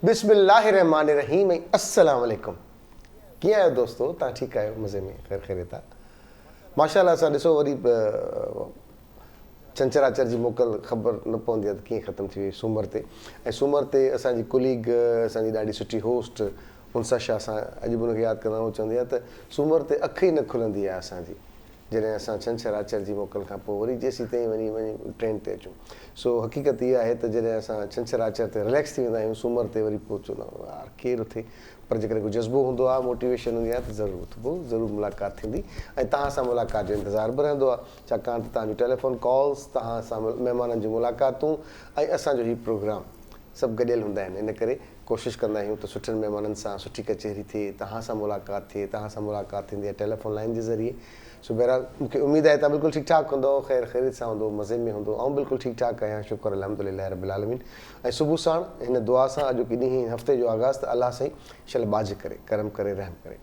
बिस्मिल्लाहिर्रहमानिर्रहीम। अस्सलाम वालेकुम। कीअं आहियो दोस्तो? तव्हां ठीकु आहियो? मज़े में? ख़ैर ख़ैरियत आहे? माशाअल्लाह। असां ॾिसो वरी छंछरु आचर जी मोकल ख़बर न पवंदी आहे त कीअं ख़तमु थी वई सूमर ते। ऐं सूमर ते असांजी कुलीग, असांजी ॾाढी सुठी होस्ट मुनसा सां अॼु बि हुनखे यादि कंदा आहियूं। चवंदी आहे त सूमर ते अखि ई न खुलंदी आहे असांजी, जॾहिं असां छंछरु आचर जी मोकल खां पोइ वरी जेसीं ताईं वञी ट्रेन ते अचूं। सो हक़ीक़त इहा आहे त जॾहिं असां छंछरु आचर ते रिलैक्स थी वेंदा आहियूं, सूमर ते वरी पहुचूं यार केरु उथे। पर जेकॾहिं कोई जज़्बो हूंदो आहे, मोटिवेशन हूंदी आहे त ज़रूरु उथबो, ज़रूरु मुलाक़ात थींदी। ऐं तव्हां सां मुलाक़ात जो इंतज़ारु बि रहंदो आहे, छाकाणि त तव्हांजूं टेलीफोन कॉल्स, तव्हां सां महिमाननि जूं मुलाक़ातूं ऐं असांजो हीउ प्रोग्राम सभु गॾियल हूंदा आहिनि। इन करे कोशिशि कंदा आहियूं त सुठनि महिमाननि सां सुठी कचहरी थिए, तव्हां सां मुलाक़ात थिए। तव्हां सां मुलाक़ात थींदी आहे टेलीफोन लाइन जे ज़रिए। सो बहरहाल मूंखे उमेदु आहे तव्हां बिल्कुलु ठीकु ठाकु हूंदो, ख़ैर ख़ैरियत सां हूंदो, मज़े में हूंदो। ऐं बिल्कुलु ठीकु ठाकु आहियां, शुक्र अल्हम्दुलिल्लाह रब्बिल आलमीन। ऐं सुबुह साण हिन दुआ सां अॼु की ॾींहुं हफ़्ते जो आगाज़ त अलाह साईं शल बाज करे, करम करे, रहम करे।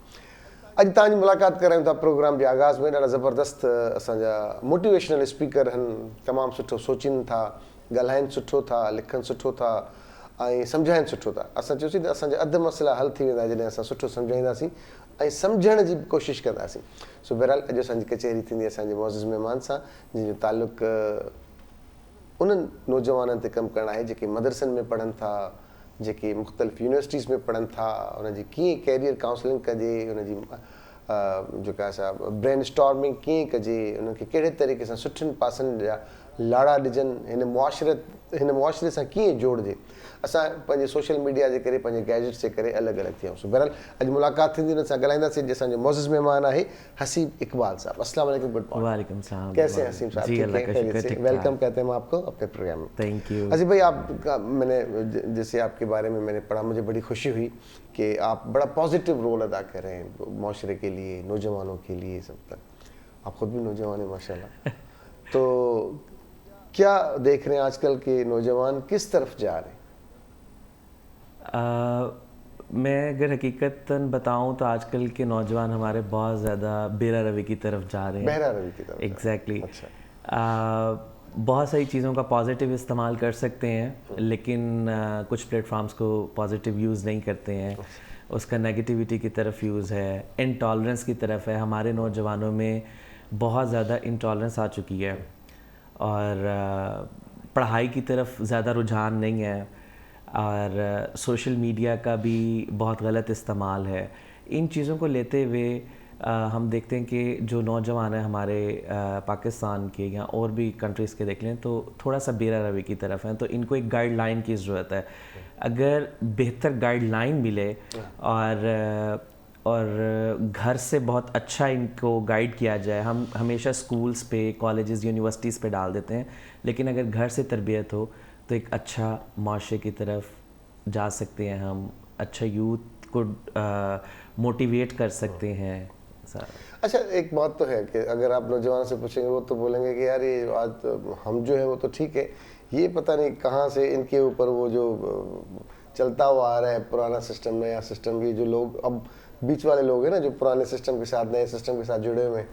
अॼु तव्हांजी मुलाक़ात करायूं था प्रोग्राम जे आगाज़ में। ॾाढा ज़बरदस्त असांजा मोटिवेशनल स्पीकर आहिनि, तमामु सुठो सोचीनि था, ॻाल्हाइनि सुठो था, लिखनि सुठो था ऐं सम्झाइनि सुठो था। असां चयोसीं त असांजा अधु मसइला हल थी वेंदा जॾहिं असां सुठो सम्झाईंदासीं ऐं सम्झण जी कोशिशि कंदासीं। सो बहरहाल अॼु असांजी कचहरी थींदी असांजे मौज़ूज़ महिमान सां, जंहिंजो तालुक़ु उन्हनि नौजवाननि ते कमु करणु आहे जेके मदरसनि में पढ़नि था, जेके मुख़्तलिफ़ यूनिवर्सिटीज़ में पढ़नि था। उनजी कीअं कैरियर काउंसलिंग कजे, उनजी जेका असां ब्रेन स्टॉर्मिंग कीअं कजे, उनखे कहिड़े तरीक़े सां सुठियुनि पासनि जा लाड़ा ॾिजनि, हिन मुआशिरे सां कीअं जोड़िजे। असां पंहिंजे सोशल मीडिया जे करे, पंहिंजे गैजेट्स जे करे अलॻि अलॻि थिया आहियूं। बहरहाल अॼु मुलाक़ात थींदी, हुन सां ॻाल्हाईंदासीं। असांजो मौज़ूज़ महिमान आहे हसीब इकबाल साहब। अस्सलाम वालेकुम। Good morning. वालेकुम सलाम। कैसे हैं हसीब साहब? वेलकम कहते हैं हम आपको अपने प्रोग्राम में। Thank U. हसीब भाई, मैंने जैसे आपके बारे में मैंने पढ़ा, मुझे बड़ी खुशी हुई कि आप बड़ा पॉजिटिव रोल अदा कर रहे हैं माशरे के लिए, नौजवानों के लिए, सब तक। आप खुद भी नौजवान हैं माशाल्लाह। तो क्या देख रहे हैं आजकल के नौजवान किस तरफ जा रहे हैं? मैं अगर हकीकतन बताऊं तो आजकल के नौजवान हमारे बहुत ज़्यादा बेरा रवि की तरफ जा रहे हैं। बहरा रवि की तरफ। एग्जैक्टली। अच्छा। बहुत सारी चीज़ों का पॉजिटिव इस्तेमाल कर सकते हैं, लेकिन कुछ प्लेटफॉर्म्स को पॉजिटिव यूज़ नहीं करते हैं, उसका नेगेटिविटी की तरफ यूज़ है, इंटॉलरेंस की तरफ है। हमारे नौजवानों में बहुत ज़्यादा इंटॉलरेंस आ चुकी है और पढ़ाई की तरफ ज़्यादा रुझान नहीं है और सोशल मीडिया का भी बहुत गलत इस्तेमाल है। इन चीज़ों को लेते हुए हम देखते हैं कि जो नौजवान हैं हमारे पाकिस्तान के या और भी कंट्रीज़ के देख लें तो थोड़ा सा बेरा रवि की तरफ हैं। तो इनको एक गाइडलाइन की ज़रूरत है। अगर बेहतर गाइडलाइन मिले और घर से बहुत अच्छा इनको गाइड किया जाए। हम हमेशा स्कूल्स पे, कॉलेजेस, यूनिवर्सिटीज़ पे डाल देते हैं, लेकिन अगर घर से तरबियत हो तो एक अच्छा माशरे की तरफ जा सकते हैं हम, अच्छा यूथ को मोटिवेट कर सकते हैं। अच्छा, एक बात तो है कि अगर आप नौजवान से पूछेंगे वो तो बोलेंगे कि यार ये आज हम जो है वो तो ठीक है, ये पता नहीं कहाँ से इनके ऊपर वो जो चलता हुआ आ रहा है पुराना सिस्टम, नया सिस्टम। ये जो लोग अब बीच वाले लोग हैं ना, जो पुराने सिस्टम के साथ नए सिस्टम के साथ जुड़े हुए हैं,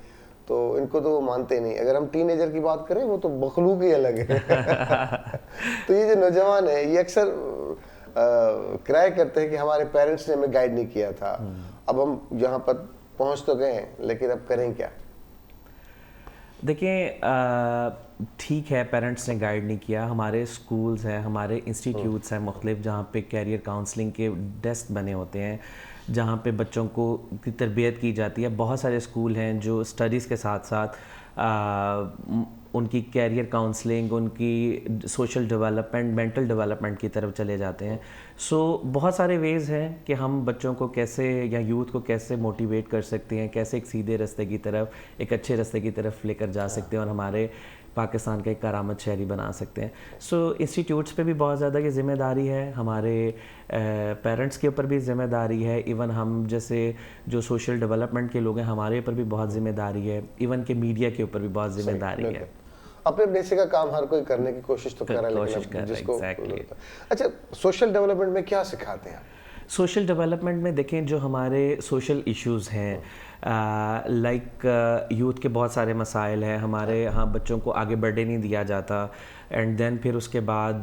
तो इनको तो वो मानते नहीं। अगर हम टीनेजर की बात करें वो तो मखलूक ही अलग है। तो ये जो नौजवान है ये अक्सर क्राई करते हैं कि हमारे पेरेंट्स ने हमें गाइड नहीं किया था, अब हम यहाँ पर पहुँच तो गए लेकिन अब करें क्या? देखिए, ठीक है, पेरेंट्स ने गाइड नहीं किया। हमारे स्कूल्स हैं, हमारे इंस्टीट्यूट्स हैं मुख्तलिफ, जहाँ पे कैरियर काउंसलिंग के डेस्क बने होते हैं, जहाँ पे बच्चों को की तरबियत की जाती है। बहुत सारे स्कूल हैं जो स्टडीज़ के साथ साथ उनकी कैरियर काउंसलिंग, उनकी सोशल डेवलपमेंट, मेंटल डेवलपमेंट की तरफ चले जाते हैं। सो बहुत सारे वेज़ हैं कि हम बच्चों को कैसे या यूथ को कैसे मोटिवेट कर सकते हैं, कैसे एक सीधे रास्ते की तरफ, एक अच्छे रास्ते की तरफ लेकर जा सकते हैं और हमारे पाकिस्तान का एक करामत शहरी बना सकते हैं। सो इंस्टीट्यूट्स पे भी बहुत ज़्यादा ये ज़िम्मेदारी है, हमारे पेरेंट्स के ऊपर भी ज़िम्मेदारी है, इवन हम जैसे जो सोशल डेवलपमेंट के लोग हैं हमारे ऊपर भी बहुत ज़िम्मेदारी है, इवन के मीडिया के ऊपर भी बहुत ज़िम्मेदारी है। अपने बेसिक का काम हर कोई करने की कोशिश तो कर रहा है, कोशिश कर रहा है। अच्छा, सोशल डेवलपमेंट में क्या सिखाते हैं? सोशल डेवलपमेंट में देखें, जो हमारे सोशल इश्यूज़ हैं, लाइक यूथ के बहुत सारे मसाइल हैं हमारे यहाँ, बच्चों को आगे बढ़ने नहीं दिया जाता, एंड देन फिर उसके बाद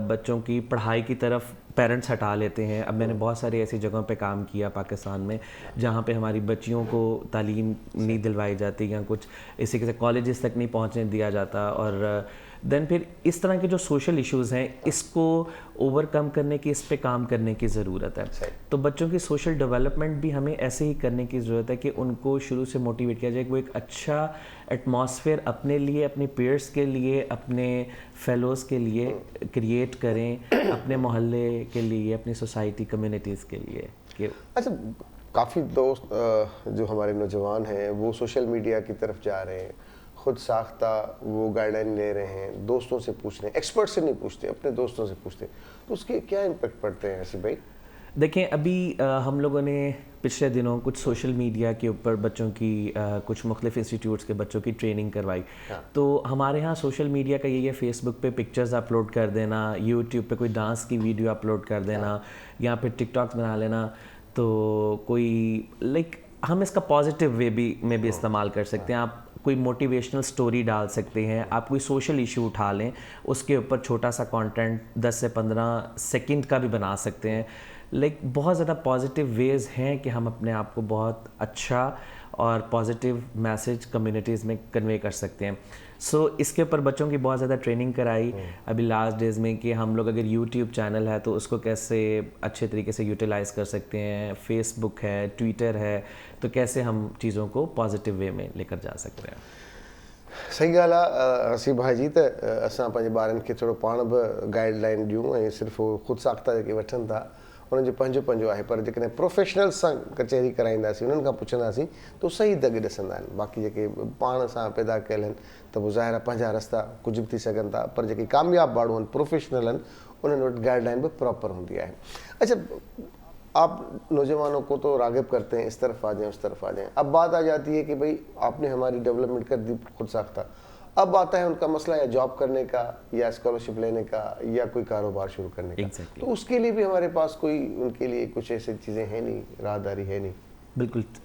बच्चों की पढ़ाई की तरफ पेरेंट्स हटा लेते हैं. अब मैंने बहुत सारी ऐसी जगहों पे काम किया पाकिस्तान में जहाँ पे हमारी बच्चियों को तालीम नहीं दिलवाई जाती या कुछ इसी के कॉलेजेस तक नहीं पहुँचने दिया जाता. और देन फिर इस तरह के जो सोशल इश्यूज़ हैं, इसको ओवरकम करने की, इस पे काम करने की ज़रूरत है. तो बच्चों की सोशल डेवलपमेंट भी हमें ऐसे ही करने की ज़रूरत है कि उनको शुरू से मोटिवेट किया जाए कि वो एक अच्छा एटमॉस्फेयर अपने लिए, अपने पीयर्स के लिए, अपने फेलोज़ के लिए क्रिएट करें, अपने मोहल्ले के लिए, अपनी सोसाइटी कम्युनिटीज़ के लिए. कि अच्छा, काफ़ी दोस्त जो हमारे नौजवान हैं वो सोशल मीडिया की तरफ जा रहे हैं, खुद साख्ता वो गाइडलाइन ले रहे हैं, दोस्तों से पूछ रहे हैं, एक्सपर्ट से नहीं पूछते, अपने दोस्तों से पूछते, तो उसके क्या इम्पेक्ट पड़ते हैं ऐसे भाई? देखें, अभी हम लोगों ने पिछले दिनों कुछ सोशल मीडिया के ऊपर बच्चों की कुछ मुख्तलिफ इंस्टीट्यूट्स के बच्चों की ट्रेनिंग करवाई. तो हमारे यहाँ सोशल मीडिया का ये फेसबुक पे पिक्चर्स अपलोड कर देना, यूट्यूब पे कोई डांस की वीडियो अपलोड कर देना, या फिर टिकटॉक्स बना लेना. तो कोई लाइक हम इसका पॉजिटिव वे में भी इस्तेमाल कर सकते हैं. आप कोई मोटिवेशनल स्टोरी डाल सकते हैं, आप कोई सोशल इशू उठा लें, उसके ऊपर छोटा सा कंटेंट 10 से 15 सेकंड का भी बना सकते हैं. लाइक बहुत ज़्यादा पॉजिटिव वेज़ हैं कि हम अपने आप को बहुत अच्छा और पॉजिटिव मैसेज कम्युनिटीज़ में कन्वे कर सकते हैं. सो इसके ऊपर बच्चों की बहुत ज़्यादा ट्रेनिंग कराई अभी लास्ट डेज़ में कि हम लोग अगर यूट्यूब चैनल है तो उसको कैसे अच्छे तरीके से यूटिलाइज़ कर सकते हैं, फेसबुक है, ट्विटर है, तो कैसे हम चीज़ों को पॉजिटिव वे में लेकर जा सकते हैं. सही ॻाल्हि आहे हसीब भाई जी, त असां पंहिंजे ॿारनि खे थोरो पाण बि गाइडलाइन ॾियूं ऐं सिर्फ़ु ख़ुदि साख्ता जेके वठनि था उन्हनि जो पंहिंजो आहे, पर जेकॾहिं प्रोफेशनल सां कचहरी कराईंदासीं, उन्हनि खां पुछंदासीं त सही दॻि ॾिसंदा आहिनि. बाक़ी जेके पाण सां पैदा कयल आहिनि त पोइ ज़ाहिर आहे पंहिंजा रस्ता कुझु बि थी सघनि था, पर जेके कामयाबु माण्हू आहिनि, प्रोफेशनल आहिनि, उन्हनि वटि गाइडलाइन बि प्रॉपर हूंदी आहे. अच्छा, आप नौजवानों को तो राग़िब करते हैं, इस तरफ आ जाएं, उस तरफ आ जाएं. अब बात आ जाती है कि भाई आपने हमारी डेवलपमेंट कर दी खुद साख्ता, अब आता है उनका मसला या जॉब करने का, या स्कॉलरशिप लेने का, या कोई कारोबार शुरू करने का. तो उसके लिए भी हमारे पास कोई उनके लिए कुछ ऐसी चीज़ें हैं नहीं, राहदारी है नहीं.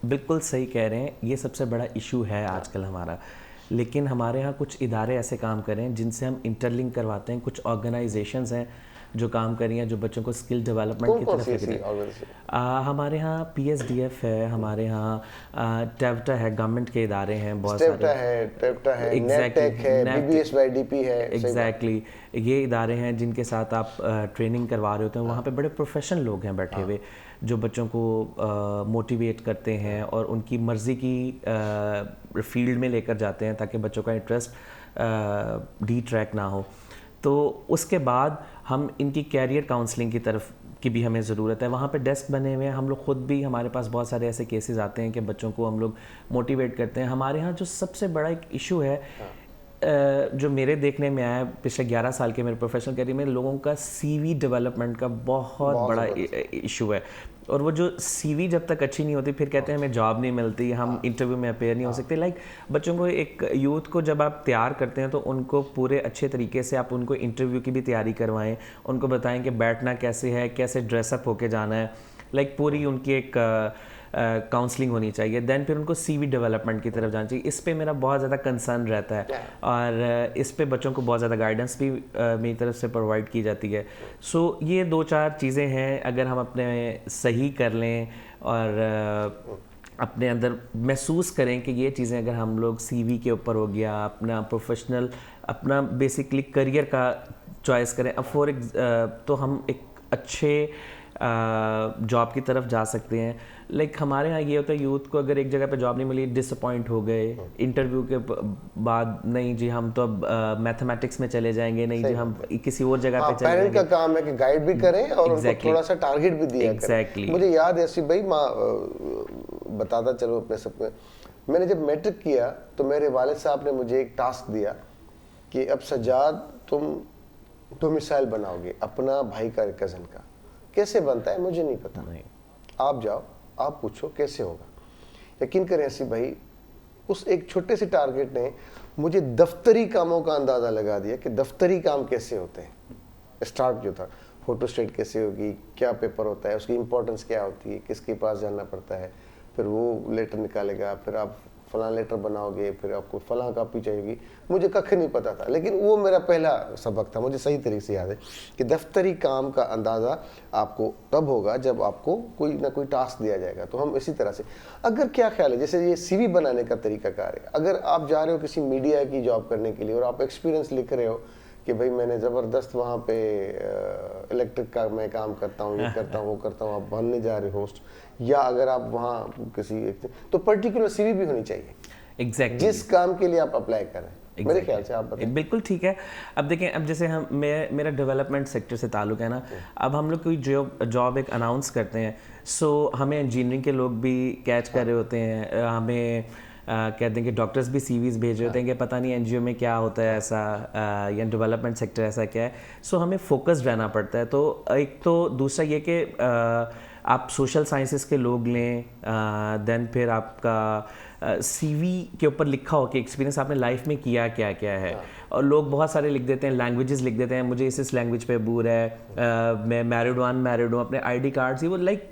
बिल्कुल सही कह रहे हैं. ये सबसे बड़ा इशू है आजकल हमारा. लेकिन हमारे यहाँ कुछ इदारे ऐसे काम कर रहे हैं जिनसे हम इंटरलिंक करवाते हैं. कुछ ऑर्गेनाइजेशंस हैं जो काम कर रही हैं, जो बच्चों को स्किल डेवलपमेंट की तरफ लेकर हैं. हमारे यहाँ PSDF है, हमारे यहाँ टेवटा है, गवर्नमेंट के इदारे हैं बहुत सारे. टेवटा है, नेपटेक है, BBSYDP है. एग्जैक्टली, ये इदारे हैं जिनके साथ आप ट्रेनिंग करवा रहे होते हैं. वहाँ पे बड़े प्रोफेशनल लोग हैं बैठे हुए जो बच्चों को मोटिवेट करते हैं और उनकी मर्ज़ी की फील्ड में लेकर जाते हैं ताकि बच्चों का इंटरेस्ट डिट्रैक्ट ना हो. तो उसके बाद हम इनकी कैरियर काउंसलिंग की तरफ की भी हमें ज़रूरत है. वहाँ पे डेस्क बने हुए हैं, हम लोग ख़ुद भी, हमारे पास बहुत सारे ऐसे केसेस आते हैं कि बच्चों को हम लोग मोटिवेट करते हैं. हमारे यहाँ जो सबसे बड़ा एक इशू है जो मेरे देखने में आया पिछले 11 साल के मेरे प्रोफेशनल करियर में, लोगों का CV डेवलपमेंट का बहुत बड़ा इशू है. और वो जो CV जब तक अच्छी नहीं होती, फिर कहते हैं हमें जॉब नहीं मिलती, हम इंटरव्यू में अपेयर नहीं हो सकते. लाइक बच्चों को, एक यूथ को जब आप तैयार करते हैं तो उनको पूरे अच्छे तरीके से आप उनको इंटरव्यू की भी तैयारी करवाएं, उनको बताएं कि बैठना कैसे है, कैसे ड्रेसअप होके जाना है. लाइक पूरी उनकी एक काउंसलिंग होनी चाहिए. देन फिर उनको CV डेवलपमेंट की तरफ जाना चाहिए. इस पे मेरा बहुत ज़्यादा कंसर्न रहता है और इस पे बच्चों को बहुत ज़्यादा गाइडेंस भी मेरी तरफ से प्रोवाइड की जाती है. सो ये 2-4 चीज़ें हैं, अगर हम अपने सही कर लें और अपने अंदर महसूस करें कि ये चीज़ें अगर हम लोग CV के ऊपर हो गया, अपना प्रोफेशनल, अपना बेसिकली करियर का चॉइस करें, अब तो हम एक अच्छे जॉब की तरफ जा सकते हैं. लाइक हमारे यहाँ ये होता है, यूथ को अगर एक जगह पे जॉब नहीं मिली, डिसअपॉइंट हो गए, इंटरव्यू के बाद नहीं जी हम तो अब मैथमेटिक्स में चले जाएंगे, नहीं जी हम किसी और जगह पे चले जाएंगे. पेरेंट का काम है कि गाइड भी करें और उनको थोड़ा सा टारगेट भी दिया करें. मुझे याद है ऐसी भाई, माँ बताता चलो अपने सब में, मैंने जब मैट्रिक किया तो मेरे वालिद साहब ने मुझे एक टास्क दिया कि अब सज्जाद तुम डोमिसाइल बनाओगे अपना भाई का, कज़न का. कैसे बनता है मुझे नहीं पता, आप जाओ, आप पूछो कैसे होगा. यकीन करें ऐसी भाई, उस एक छोटे से टारगेट ने मुझे दफ्तरी कामों का अंदाज़ा लगा दिया कि दफ्तरी काम कैसे होते हैं. स्टार्ट जो था फ़ोटो स्टेट कैसे होगी, क्या पेपर होता है, उसकी इंपॉर्टेंस क्या होती है, किसके पास जाना पड़ता है, फिर वो लेटर निकालेगा, फिर आप फलां लेटर बनाओगे, फिर आपको फलां कॉपी चाहिए। मुझे कख नहीं पता था, लेकिन वो मेरा पहला सबक था। मुझे सही तरीके से याद है कि दफ्तरी काम का अंदाज़ा आपको तब होगा जब आपको कोई ना कोई टास्क दिया जाएगा। तो हम इसी तरह से, अगर क्या ख्याल है, जैसे ये CV बनाने का तरीकाकार है, अगर आप जा रहे हो किसी मीडिया की जॉब करने के लिए और आप एक्सपीरियंस लिख रहे हो कि भाई मैंने ज़बरदस्त वहाँ पे इलेक्ट्रिक का मैं काम करता हूँ, ये करता हूँ, वो करता हूँ, आप बनने जा रहे हो होस्ट, या अगर आप वहाँ किसी तो पर्टिकुलर CV भी होनी चाहिए एग्जैक्टली जिस काम के लिए आप अप्लाई कर रहे हैं। मेरे ख्याल से आप बताएं। बिल्कुल ठीक है। अब देखें, अब जैसे हम मेरा डेवलपमेंट सेक्टर से ताल्लुक है ना, अब हम लोग कोई जॉब एक अनाउंस करते हैं, सो हमें इंजीनियरिंग के लोग भी कैच कर रहे होते हैं, हमें कहते हैं कि डॉक्टर्स भी CVs भेज रहे होते हैं कि पता नहीं NGO में क्या होता है ऐसा, या डेवलपमेंट सेक्टर ऐसा क्या है। सो हमें फोकस्ड रहना पड़ता है। तो एक तो दूसरा ये कि आप सोशल साइंसेस के लोग लें, देन फिर आपका CV के ऊपर लिखा हो कि एक्सपीरियंस आपने लाइफ में किया क्या क्या है। और लोग बहुत सारे लिख देते हैं, लैंग्वेजेस लिख देते हैं, मुझे इस लैंग्वेज पे अबूर है, मैं मैरिड हूँ, अपने ID कार्ड्स ही वो लाइक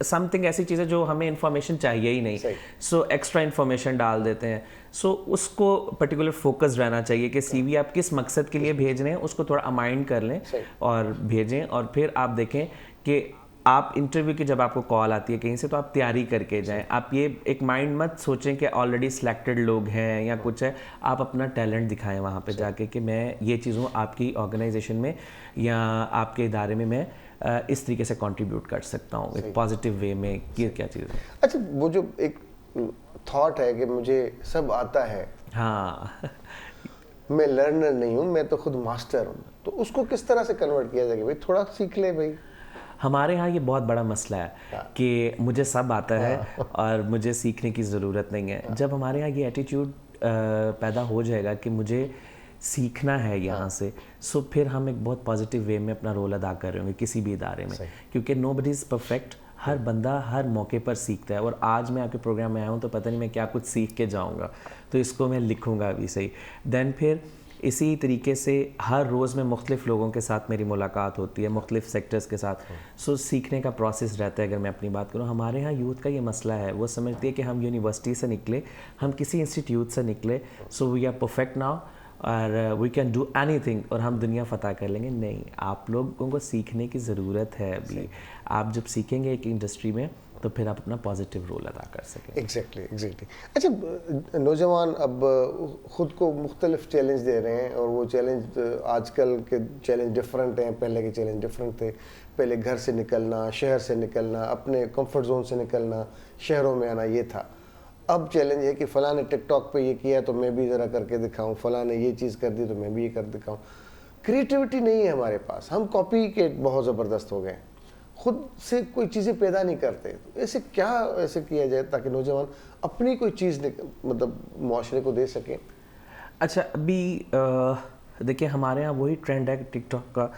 समथिंग ऐसी चीज़ें जो हमें इंफॉर्मेशन चाहिए ही नहीं, सो एक्स्ट्रा इन्फॉर्मेशन डाल देते हैं। सो उसको पर्टिकुलर फोकस रहना चाहिए कि CV आप किस मकसद के लिए भेज रहे हैं उसको थोड़ा अमाइंड कर लें और भेजें। और फिर आप देखें कि आप इंटरव्यू की जब आपको कॉल आती है कहीं से, तो आप तैयारी करके जाएं। आप ये एक माइंड मत सोचें कि ऑलरेडी सिलेक्टेड लोग हैं या कुछ है। आप अपना टैलेंट दिखाएं वहाँ पे जाके कि मैं ये चीज़ हूँ आपकी ऑर्गेनाइजेशन में या आपके इदारे में, मैं इस तरीके से कंट्रीब्यूट कर सकता हूँ एक पॉजिटिव वे में। ये क्या चीज़ है? अच्छा, वो जो एक थॉट है कि मुझे सब आता है, हाँ मैं लर्नर नहीं हूँ, मैं तो खुद मास्टर हूँ, तो उसको किस तरह से कन्वर्ट किया जाएगा? भाई थोड़ा सीख ले भाई। हमारे यहाँ ये बहुत बड़ा मसला है कि मुझे सब आता है और मुझे सीखने की ज़रूरत नहीं है। जब हमारे यहाँ ये एटीट्यूड पैदा हो जाएगा कि मुझे सीखना है यहाँ से, सो फिर हम एक बहुत पॉजिटिव वे में अपना रोल अदा कर रहे होंगे किसी भी इदारे में, क्योंकि नोबडी इज़ परफेक्ट। हर बंदा हर मौके पर सीखता है। और आज मैं आपके प्रोग्राम में आया हूँ तो पता नहीं मैं क्या कुछ सीख के जाऊँगा, तो इसको मैं लिखूँगा अभी सही। देन फिर इसी तरीके से हर रोज़ में मुख्तलिफ़ लोगों के साथ मेरी मुलाकात होती है, मुख्तलिफ़ सेक्टर्स के साथ। सो सीखने का प्रोसेस रहता है। अगर मैं अपनी बात करूँ, हमारे यहाँ यूथ का ये मसला है, वो समझती है कि हम यूनिवर्सिटी से निकले, हम किसी इंस्टीट्यूट से निकले, so we are perfect now और वी कैन डू एनीथिंग और हम दुनिया फतह कर लेंगे। नहीं, आप लोगों को सीखने की ज़रूरत है अभी। आप जब सीखेंगे एक इंडस्ट्री में तो फिर आप अपना पॉजिटिव रोल अदा कर सकें। एग्जैक्टली। अच्छा, नौजवान अब ख़ुद को मुख्तलिफ चैलेंज दे रहे हैं और वो चैलेंज, आजकल के चैलेंज डिफरेंट हैं, पहले के चैलेंज डिफरेंट थे। पहले घर से निकलना, शहर से निकलना, अपने कंफर्ट जोन से निकलना, शहरों में आना, ये था। अब चैलेंज है कि फ़लाँ ने टिकटॉक पे ये किया तो मैं भी ज़रा करके दिखाऊं, फ़लाँ ने ये चीज़ कर दी तो मैं भी ये कर दिखाऊं। क्रिएटिविटी नहीं है हमारे पास, हम कॉपी के बहुत ज़बरदस्त हो गए, खुद से कोई चीज़ें पैदा नहीं करते। ऐसे क्या ऐसे किया जाए ताकि नौजवान अपनी कोई चीज़ मतलब मुआशरे को दे सकें? अच्छा, अभी देखिए हमारे यहाँ वही ट्रेंड है टिकटॉक का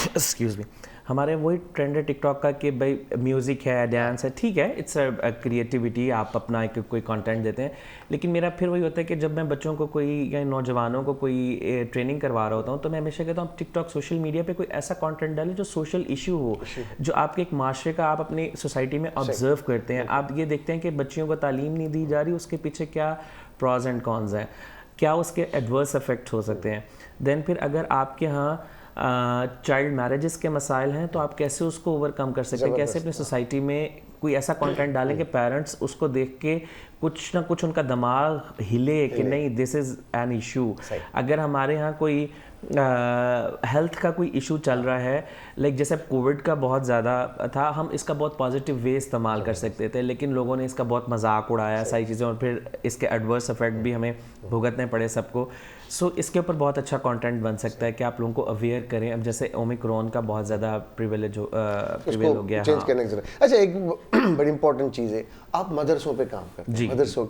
एक्सक्यूज़ मी, हमारे वही ट्रेंड है टिकटॉक का कि भाई म्यूज़िक है, डांस है, ठीक है, इट्स अ क्रिएटिविटी, आप अपना एक कोई कंटेंट देते हैं। लेकिन मेरा फिर वही होता है कि जब मैं बच्चों को कोई या नौजवानों को कोई ट्रेनिंग करवा रहा होता हूँ तो मैं हमेशा कहता हूँ आप टिकटॉक सोशल मीडिया पे कोई ऐसा कंटेंट डालें जो सोशल इशू हो, जो आपके एक माशरे का आप अपनी सोसाइटी में ऑब्जर्व करते हैं। आप ये देखते हैं कि बच्चियों को तालीम नहीं दी जा रही, उसके पीछे क्या प्रॉज एंड कॉन्स हैं, क्या उसके एडवर्स इफेक्ट हो सकते हैं। देन फिर अगर आपके यहाँ चाइल्ड मैरिजेस के मसाइल हैं तो आप कैसे उसको ओवरकम कर सकते हैं, कैसे अपनी सोसाइटी में कोई ऐसा कंटेंट डालें कि पेरेंट्स उसको देख के कुछ ना कुछ उनका दिमाग हिले कि नहीं, दिस इज़ एन इशू। अगर हमारे यहाँ कोई हेल्थ का कोई इशू चल रहा है, लाइक जैसे कोविड का बहुत ज़्यादा था, हम इसका बहुत पॉजिटिव वे इस्तेमाल कर सकते थे, लेकिन लोगों ने इसका बहुत मजाक उड़ाया सारी चीज़ें, और फिर इसके एडवर्स इफेक्ट भी हमें भुगतने पड़े सबको। सो इसके ऊपर बहुत अच्छा कंटेंट बन सकता है कि आप लोगों को अवेयर करें। अब जैसे ओमिक्रॉन का बहुत ज़्यादा प्रिवेल हो गया। चेंज करने की जरूरत। अच्छा, एक बड़ी इंपॉर्टेंट चीज़ है, आप मदरसों पे काम करते हैं। मदरसों,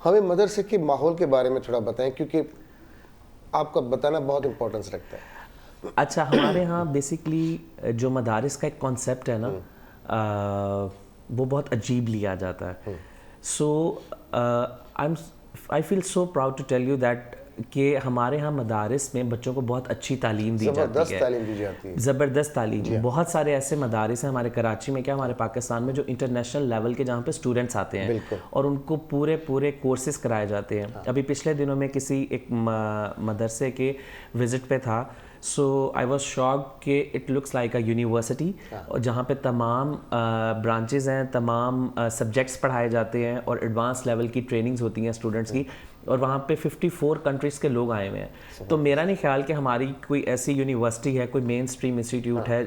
हमें मदरसे के माहौल के बारे में थोड़ा बताएं, क्योंकि आपका बताना बहुत इंपॉर्टेंस रखता है। अच्छा, हमारे यहाँ बेसिकली जो मदारिस का एक कॉन्सेप्ट है ना, वो बहुत अजीब लिया जाता है। So I feel so proud to tell you that کہ ہمارے ہاں مدارس میں بچوں کو بہت اچھی تعلیم دی جاتی ہے, زبردست تعلیم دی جاتی ہے, زبردست تعلیم. بہت سارے ایسے مدارس ہیں ہمارے کراچی میں, کیا ہمارے پاکستان میں, جو انٹرنیشنل لیول کے جہاں پہ اسٹوڈنٹس آتے ہیں اور ان کو پورے کورسز کرائے جاتے ہیں. ابھی پچھلے دنوں میں کسی ایک مدرسے کے وزٹ پہ تھا, سو آئی واز شاکڈ کہ it looks like a university, اور جہاں پہ تمام برانچز ہیں, تمام سبجیکٹس پڑھائے جاتے ہیں اور ایڈوانس لیول کی ٹریننگز ہوتی ہیں اسٹوڈنٹس کی, اور وہاں پہ 54 کنٹریز کے لوگ آئے ہوئے ہیں. تو میرا نہیں خیال کہ ہماری کوئی ایسی یونیورسٹی ہے, کوئی مین اسٹریم انسٹیٹیوٹ ہے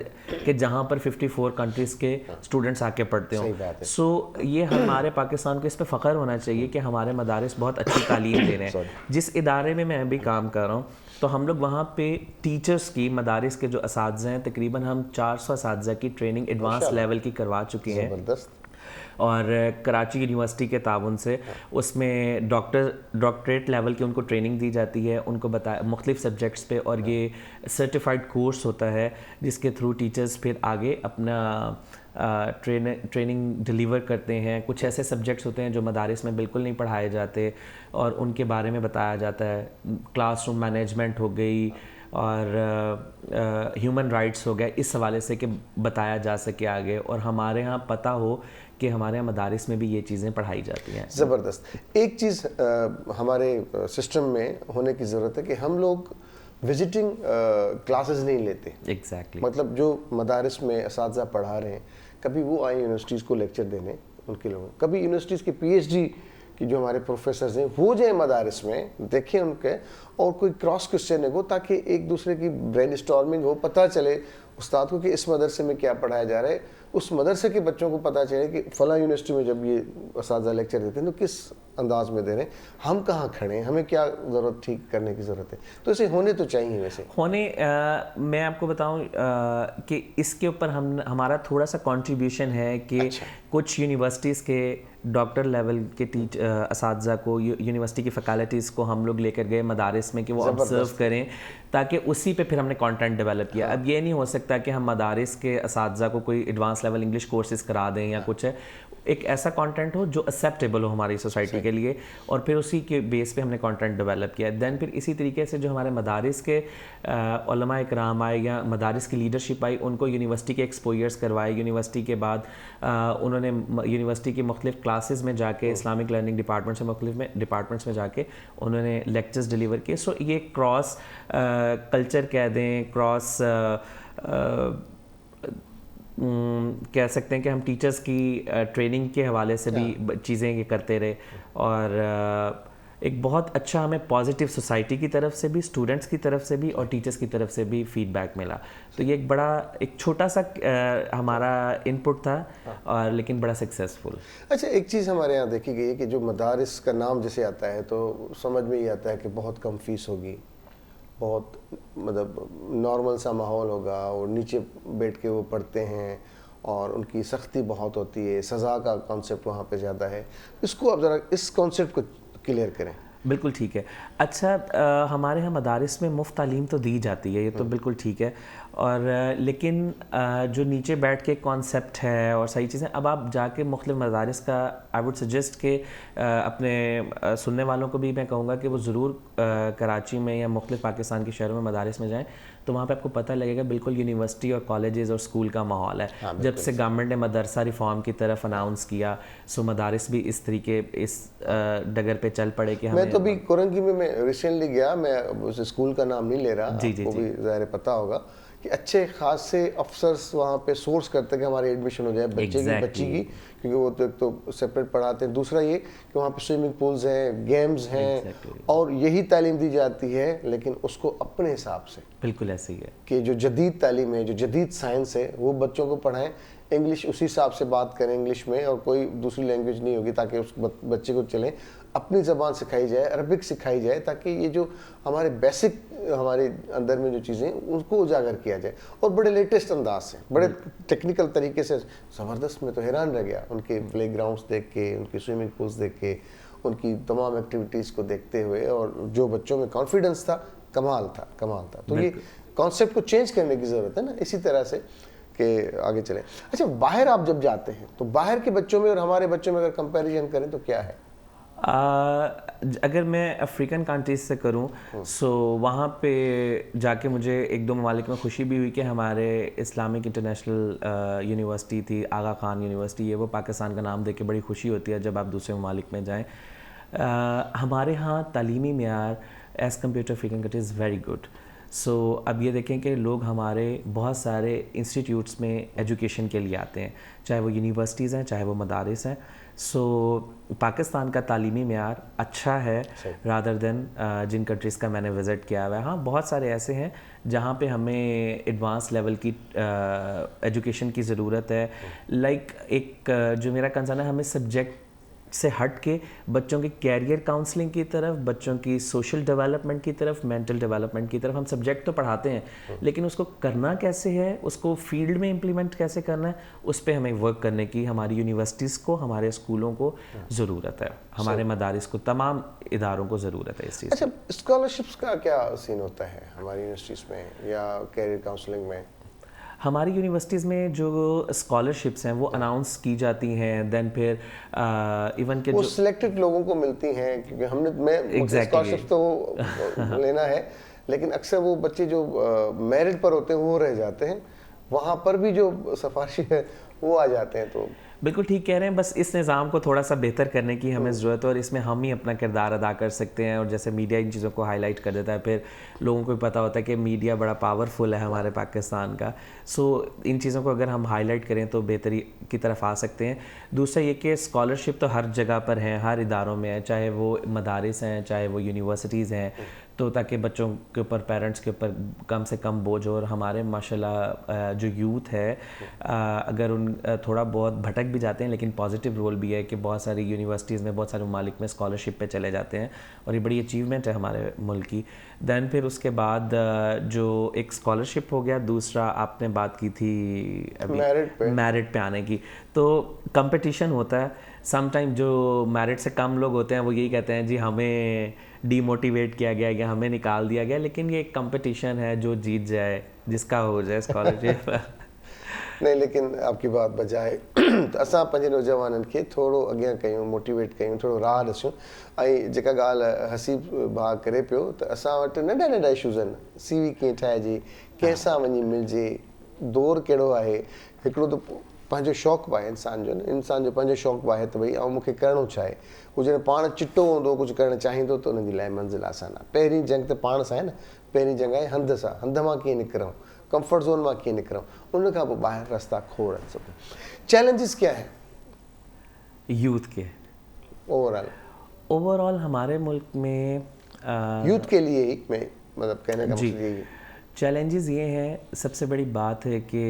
کہ جہاں پر 54 کنٹریز کے اسٹوڈنٹس آ کے پڑھتے ہوں. سو یہ ہمارے پاکستان کو اس پہ فخر ہونا چاہیے کہ ہمارے مدارس بہت اچھی تعلیم دے رہے ہیں. جس ادارے میں میں بھی کام کر رہا ہوں, تو ہم لوگ وہاں پہ ٹیچرس کی, مدارس کے جو اساتذہ ہیں, تقریباً ہم 400 اساتذہ کی ٹریننگ ایڈوانس لیول کی کروا چکے ہیں. اور کراچی یونیورسٹی کے تعاون سے اس میں ڈاکٹریٹ لیول کی ان کو ٹریننگ دی جاتی ہے, ان کو مختلف سبجیکٹس پہ, اور یہ سرٹیفائڈ کورس ہوتا ہے جس کے تھرو ٹیچرز پھر آگے اپنا ٹریننگ ڈلیور کرتے ہیں. کچھ ایسے سبجیکٹس ہوتے ہیں جو مدارس میں بالکل نہیں پڑھائے جاتے اور ان کے بارے میں بتایا جاتا ہے. کلاس روم مینجمنٹ ہو گئی اور ہیومن رائٹس ہو گئے, اس حوالے سے کہ بتایا جا سکے آگے, اور ہمارے ہاں پتہ ہو کہ ہمارے یہاں مدارس میں بھی یہ چیزیں پڑھائی جاتی ہیں. زبردست. ایک چیز ہمارے سسٹم میں ہونے کی ضرورت ہے کہ ہم لوگ وزٹنگ کلاسز نہیں لیتے. ایگزیکٹلی. مطلب جو مدارس میں اساتذہ پڑھا رہے ہیں, کبھی وہ آئیں یونیورسٹیز کو لیکچر دینے ان کے لوگوں, کبھی یونیورسٹیز کے پی ایچ ڈی کہ جو ہمارے پروفیسرز ہیں وہ جائیں مدارس میں, دیکھیں ان کے, اور کوئی کراس کوسچننگ ہو تاکہ ایک دوسرے کی برین اسٹارمنگ ہو, پتہ چلے استاد کو کہ اس مدرسے میں کیا پڑھایا جا رہا ہے, اس مدرسے کے بچوں کو پتہ چلے کہ فلاں یونیورسٹی میں جب یہ اساتذہ لیکچر دیتے ہیں تو کس انداز میں دے رہے ہیں, ہم کہاں کھڑے ہیں, ہمیں کیا ضرورت ٹھیک کرنے کی ضرورت ہے. تو اسے ہونے تو چاہیے. ویسے میں آپ کو بتاؤں کہ اس کے اوپر ہمارا تھوڑا سا کنٹریبیوشن ہے کہ کچھ یونیورسٹیز کے ڈاکٹر لیول کے اساتذہ کو, یونیورسٹی کی فیکلٹیز کو ہم لوگ لے کر گئے مدارس میں کہ وہ آبزرو کریں, تاکہ اسی پہ پھر ہم نے کانٹینٹ ڈیولپ کیا. اب یہ نہیں ہو سکتا کہ ہم مدارس کے اساتذہ کو کوئی ایڈوانس لیول انگلش کورسز کرا دیں یا کچھ ہے. ایک ایسا کانٹینٹ ہو جو ایکسیپٹیبل ہو ہماری سوسائٹی کے لیے, اور پھر اسی کے بیس پہ ہم نے کانٹینٹ ڈیولپ کیا. دین پھر اسی طریقے سے جو ہمارے مدارس کے علماء اکرام آئے یا مدارس کی لیڈرشپ آئی, ان کو یونیورسٹی کے ایکسپوئرس کروائے. یونیورسٹی کے بعد انہوں نے یونیورسٹی کی مختلف کلاسز میں جا کے, اسلامک لرننگ ڈپارٹمنٹ سے مختلف ڈپارٹمنٹس میں جا کے انہوں نے لیکچرز ڈلیور کیے. سو یہ کراس کلچر کہہ دیں, کراس کہہ سکتے ہیں کہ ہم ٹیچرز کی ٹریننگ کے حوالے سے بھی چیزیں یہ کرتے رہے, اور ایک بہت اچھا ہمیں پازیٹیو سوسائٹی کی طرف سے بھی, اسٹوڈنٹس کی طرف سے بھی, اور ٹیچرز کی طرف سے بھی فیڈ بیک ملا. تو یہ ایک چھوٹا سا ہمارا ان پٹ تھا, اور لیکن بڑا سکسیزفل. اچھا, ایک چیز ہمارے یہاں دیکھی گئی ہے کہ جو مدارس کا نام جیسے آتا ہے تو سمجھ میں یہ آتا ہے کہ بہت کم فیس ہوگی, بہت مطلب نارمل سا ماحول ہوگا, اور نیچے بیٹھ کے وہ پڑھتے ہیں, اور ان کی سختی بہت ہوتی ہے, سزا کا کانسیپٹ وہاں پہ زیادہ ہے. اس کو اب ذرا اس کانسیپٹ کو کلیئر کریں. بالکل ٹھیک ہے. اچھا, ہمارے ہاں مدارس میں مفت تعلیم تو دی جاتی ہے, یہ تو بالکل ٹھیک ہے, اور لیکن جو نیچے بیٹھ کے کانسیپٹ ہے اور صحیح چیزیں, اب آپ جا کے مختلف مدارس کا آئی ووڈ سجیسٹ کہ اپنے سننے والوں کو بھی میں کہوں گا کہ وہ ضرور کراچی میں یا مختلف پاکستان کے شہروں میں مدارس میں جائیں, تو وہاں پہ آپ کو پتہ لگے گا بالکل یونیورسٹی اور کالجز اور اسکول کا ماحول ہے. جب سے گورنمنٹ نے مدرسہ ریفارم کی طرف اناؤنس کیا, سو مدارس بھی اس طریقے اس ڈگر پہ چل پڑے کہ میں تو بھی کورنگی میں ریسنٹلی گیا, میں اس اسکول کا نام نہیں لے رہا, آپ کو بھی ظاہر پتہ ہوگا کہ اچھے خاصے افسرس وہاں پہ سورس کرتے ہیں کہ ہماری ایڈمیشن ہو جائے بچی کی, کیونکہ وہ تو ایک تو سیپریٹ پڑھاتے ہیں, دوسرا یہ کہ وہاں پہ سوئمنگ پولز ہیں, گیمز ہیں, اور یہی تعلیم دی جاتی ہے, لیکن اس کو اپنے حساب سے. بالکل ایسے ہی ہے کہ جو جدید تعلیم ہے, جو جدید سائنس ہے, وہ بچوں کو پڑھائیں, انگلش اسی حساب سے بات کریں انگلش میں, اور کوئی دوسری لینگویج نہیں ہوگی, تاکہ اس بچے کو چلیں اپنی زبان سکھائی جائے, عربک سکھائی جائے, تاکہ یہ جو ہمارے بیسک ہمارے اندر میں جو چیزیں ان کو اجاگر کیا جائے, اور بڑے لیٹسٹ انداز سے, بڑے ٹیکنیکل طریقے سے. زبردست, میں تو حیران رہ گیا ان کے پلے گراؤنڈس دیکھ کے, ان کی سوئمنگ پولس دیکھ کے, ان کی تمام ایکٹیویٹیز کو دیکھتے ہوئے, اور جو بچوں میں کانفیڈنس تھا, کمال تھا. تو یہ کانسیپٹ کو چینج کرنے کی ضرورت ہے نا, اسی طرح سے کہ آگے چلیں. اچھا, باہر آپ جب جاتے ہیں تو باہر کے بچوں میں اور ہمارے بچوں میں اگر کمپیریزن کریں تو کیا ہے؟ अगर मैं अफ्रीकन कंट्रीज से करूं सो वहाँ पे जाके मुझे 1-2 ममालिक में खुशी भी हुई कि हमारे इस्लामिक इंटरनेशनल यूनिवर्सिटी थी, आगा खान यूनिवर्सिटी, ये वो पाकिस्तान का नाम देख के बड़ी खुशी होती है जब आप दूसरे ममालिक में जाएं। हमारे यहाँ तालीमी मेयार as compared to African countries very good. So अब ये देखें कि लोग हमारे बहुत सारे इंस्टीट्यूट्स में एजुकेशन के लिए आते हैं, चाहे वो यूनिवर्सिटीज़ हैं चाहे वो मदारिस हैं। सो पाकिस्तान का तालीमी मेयार अच्छा है रादर देन जिन कंट्रीज़ का मैंने विज़िट किया हुआ है। हाँ, बहुत सारे ऐसे हैं जहाँ पे हमें एडवांस लेवल की एजुकेशन की ज़रूरत है। लाइक एक जो मेरा कंसर्न है, हमें सब्जेक्ट से हट के बच्चों की कैरियर काउंसलिंग की तरफ, बच्चों की सोशल डेवलपमेंट की तरफ, मेंटल डेवलपमेंट की तरफ हम सब्जेक्ट तो पढ़ाते हैं, लेकिन उसको करना कैसे है, उसको फील्ड में इम्प्लीमेंट कैसे करना है, उस पर हमें वर्क करने की हमारी यूनिवर्सिटीज़ को, हमारे स्कूलों को ज़रूरत है, हमारे मदारिस को, तमाम इदारों को ज़रूरत है इस चीज़। अच्छा, स्कॉलरशिप्स का क्या सीन होता है हमारी यूनिवर्सिटीज़ में या कैरियर काउंसलिंग में? हमारी यूनिवर्सिटीज़ में जो स्कॉलरशिप्स हैं वो अनाउंस की जाती हैं, देन फिर इवन के वो जो सिलेक्टेड लोगों को मिलती हैं, क्योंकि मैं स्कॉलरशिप तो लेना है, लेकिन अक्सर वो बच्चे जो मेरिट पर होते हैं वो रह जाते हैं, वहाँ पर भी जो सिफारिशी है वो आ जाते हैं। तो बिल्कुल ठीक कह रहे हैं, बस इस निज़ाम को थोड़ा सा बेहतर करने की हमें ज़रूरत है और इसमें हम ही अपना किरदार अदा कर सकते हैं। और जैसे मीडिया इन चीज़ों को हाईलाइट कर देता है, फिर लोगों को भी पता होता है कि मीडिया बड़ा पावरफुल है हमारे पाकिस्तान का। सो इन चीज़ों को अगर हम हाईलाइट करें तो बेहतरी की तरफ आ सकते हैं। दूसरा ये कि स्कॉलरशिप तो हर जगह पर हैं, हर इदारों में है, चाहे वो मदारिस हैं चाहे वो यूनिवर्सिटीज़ हैं, तो ताकि बच्चों के ऊपर, पेरेंट्स के ऊपर कम से कम बोझ हो। और हमारे माशाल्लाह जो यूथ है, अगर उन थोड़ा बहुत भटक भी जाते हैं, लेकिन पॉजिटिव रोल भी है कि बहुत सारी यूनिवर्सिटीज़ में, बहुत सारे ममालिक में स्कॉलरशिप पे चले जाते हैं और ये बड़ी अचीवमेंट है हमारे मुल्क की। दैन फिर उसके बाद जो एक स्कॉलरशिप हो गया, दूसरा आपने बात की थी अभी मेरिट पे आने की, तो कंपटीशन होता है। सम टाइम जो मेरिट से कम लोग होते हैं वो यही कहते हैं जी हमें डीमोटिवेट किया गया या हमें निकाल दिया गया, लेकिन ये एक कंपटीशन है, जो जीत जाए, जिसका हो जाए स्कॉलरशिप। नहीं, लेकिन आपकी बात बजाए तो असां पंहिंजे नौजवाननि खे थोरो अॻियां कयूं, मोटिवेट कयूं, थोरो राह ॾिसूं। ऐं जेका ॻाल्हि हसीब भाउ करे पियो, त असां वटि नंढा नंढा इशूज़ आहिनि, CV कीअं ठाहिजे, कंहिंसां वञी मिलिजे, दौर कहिड़ो आहे। हिकिड़ो त पंहिंजो शौक़ु आहे इंसान जो पंहिंजो शौक़ु आहे त भई ऐं मूंखे करिणो छा आहे। हू जॾहिं पाण चिटो हूंदो, कुझु करणु चाहींदो, त उनजे लाइ मंज़िल आसान आहे। पहिरीं जंग त पाण सां आहे न, पहिरीं जंग आहे हंध सां, हंध मां कीअं निकिरूं, कंफर्ट जोन में कीअं निकिरूं, उन खां पोइ ॿाहिरि रास्ता खोड़ सघूं। चैलेंजेस क्या है यूथ के ओवरऑल हमारे मुल्क में? यूथ के लिए ही मैं मतलब कहने का मकसद यही है। चैलेंजेस ये हैं, सबसे बड़ी बात है कि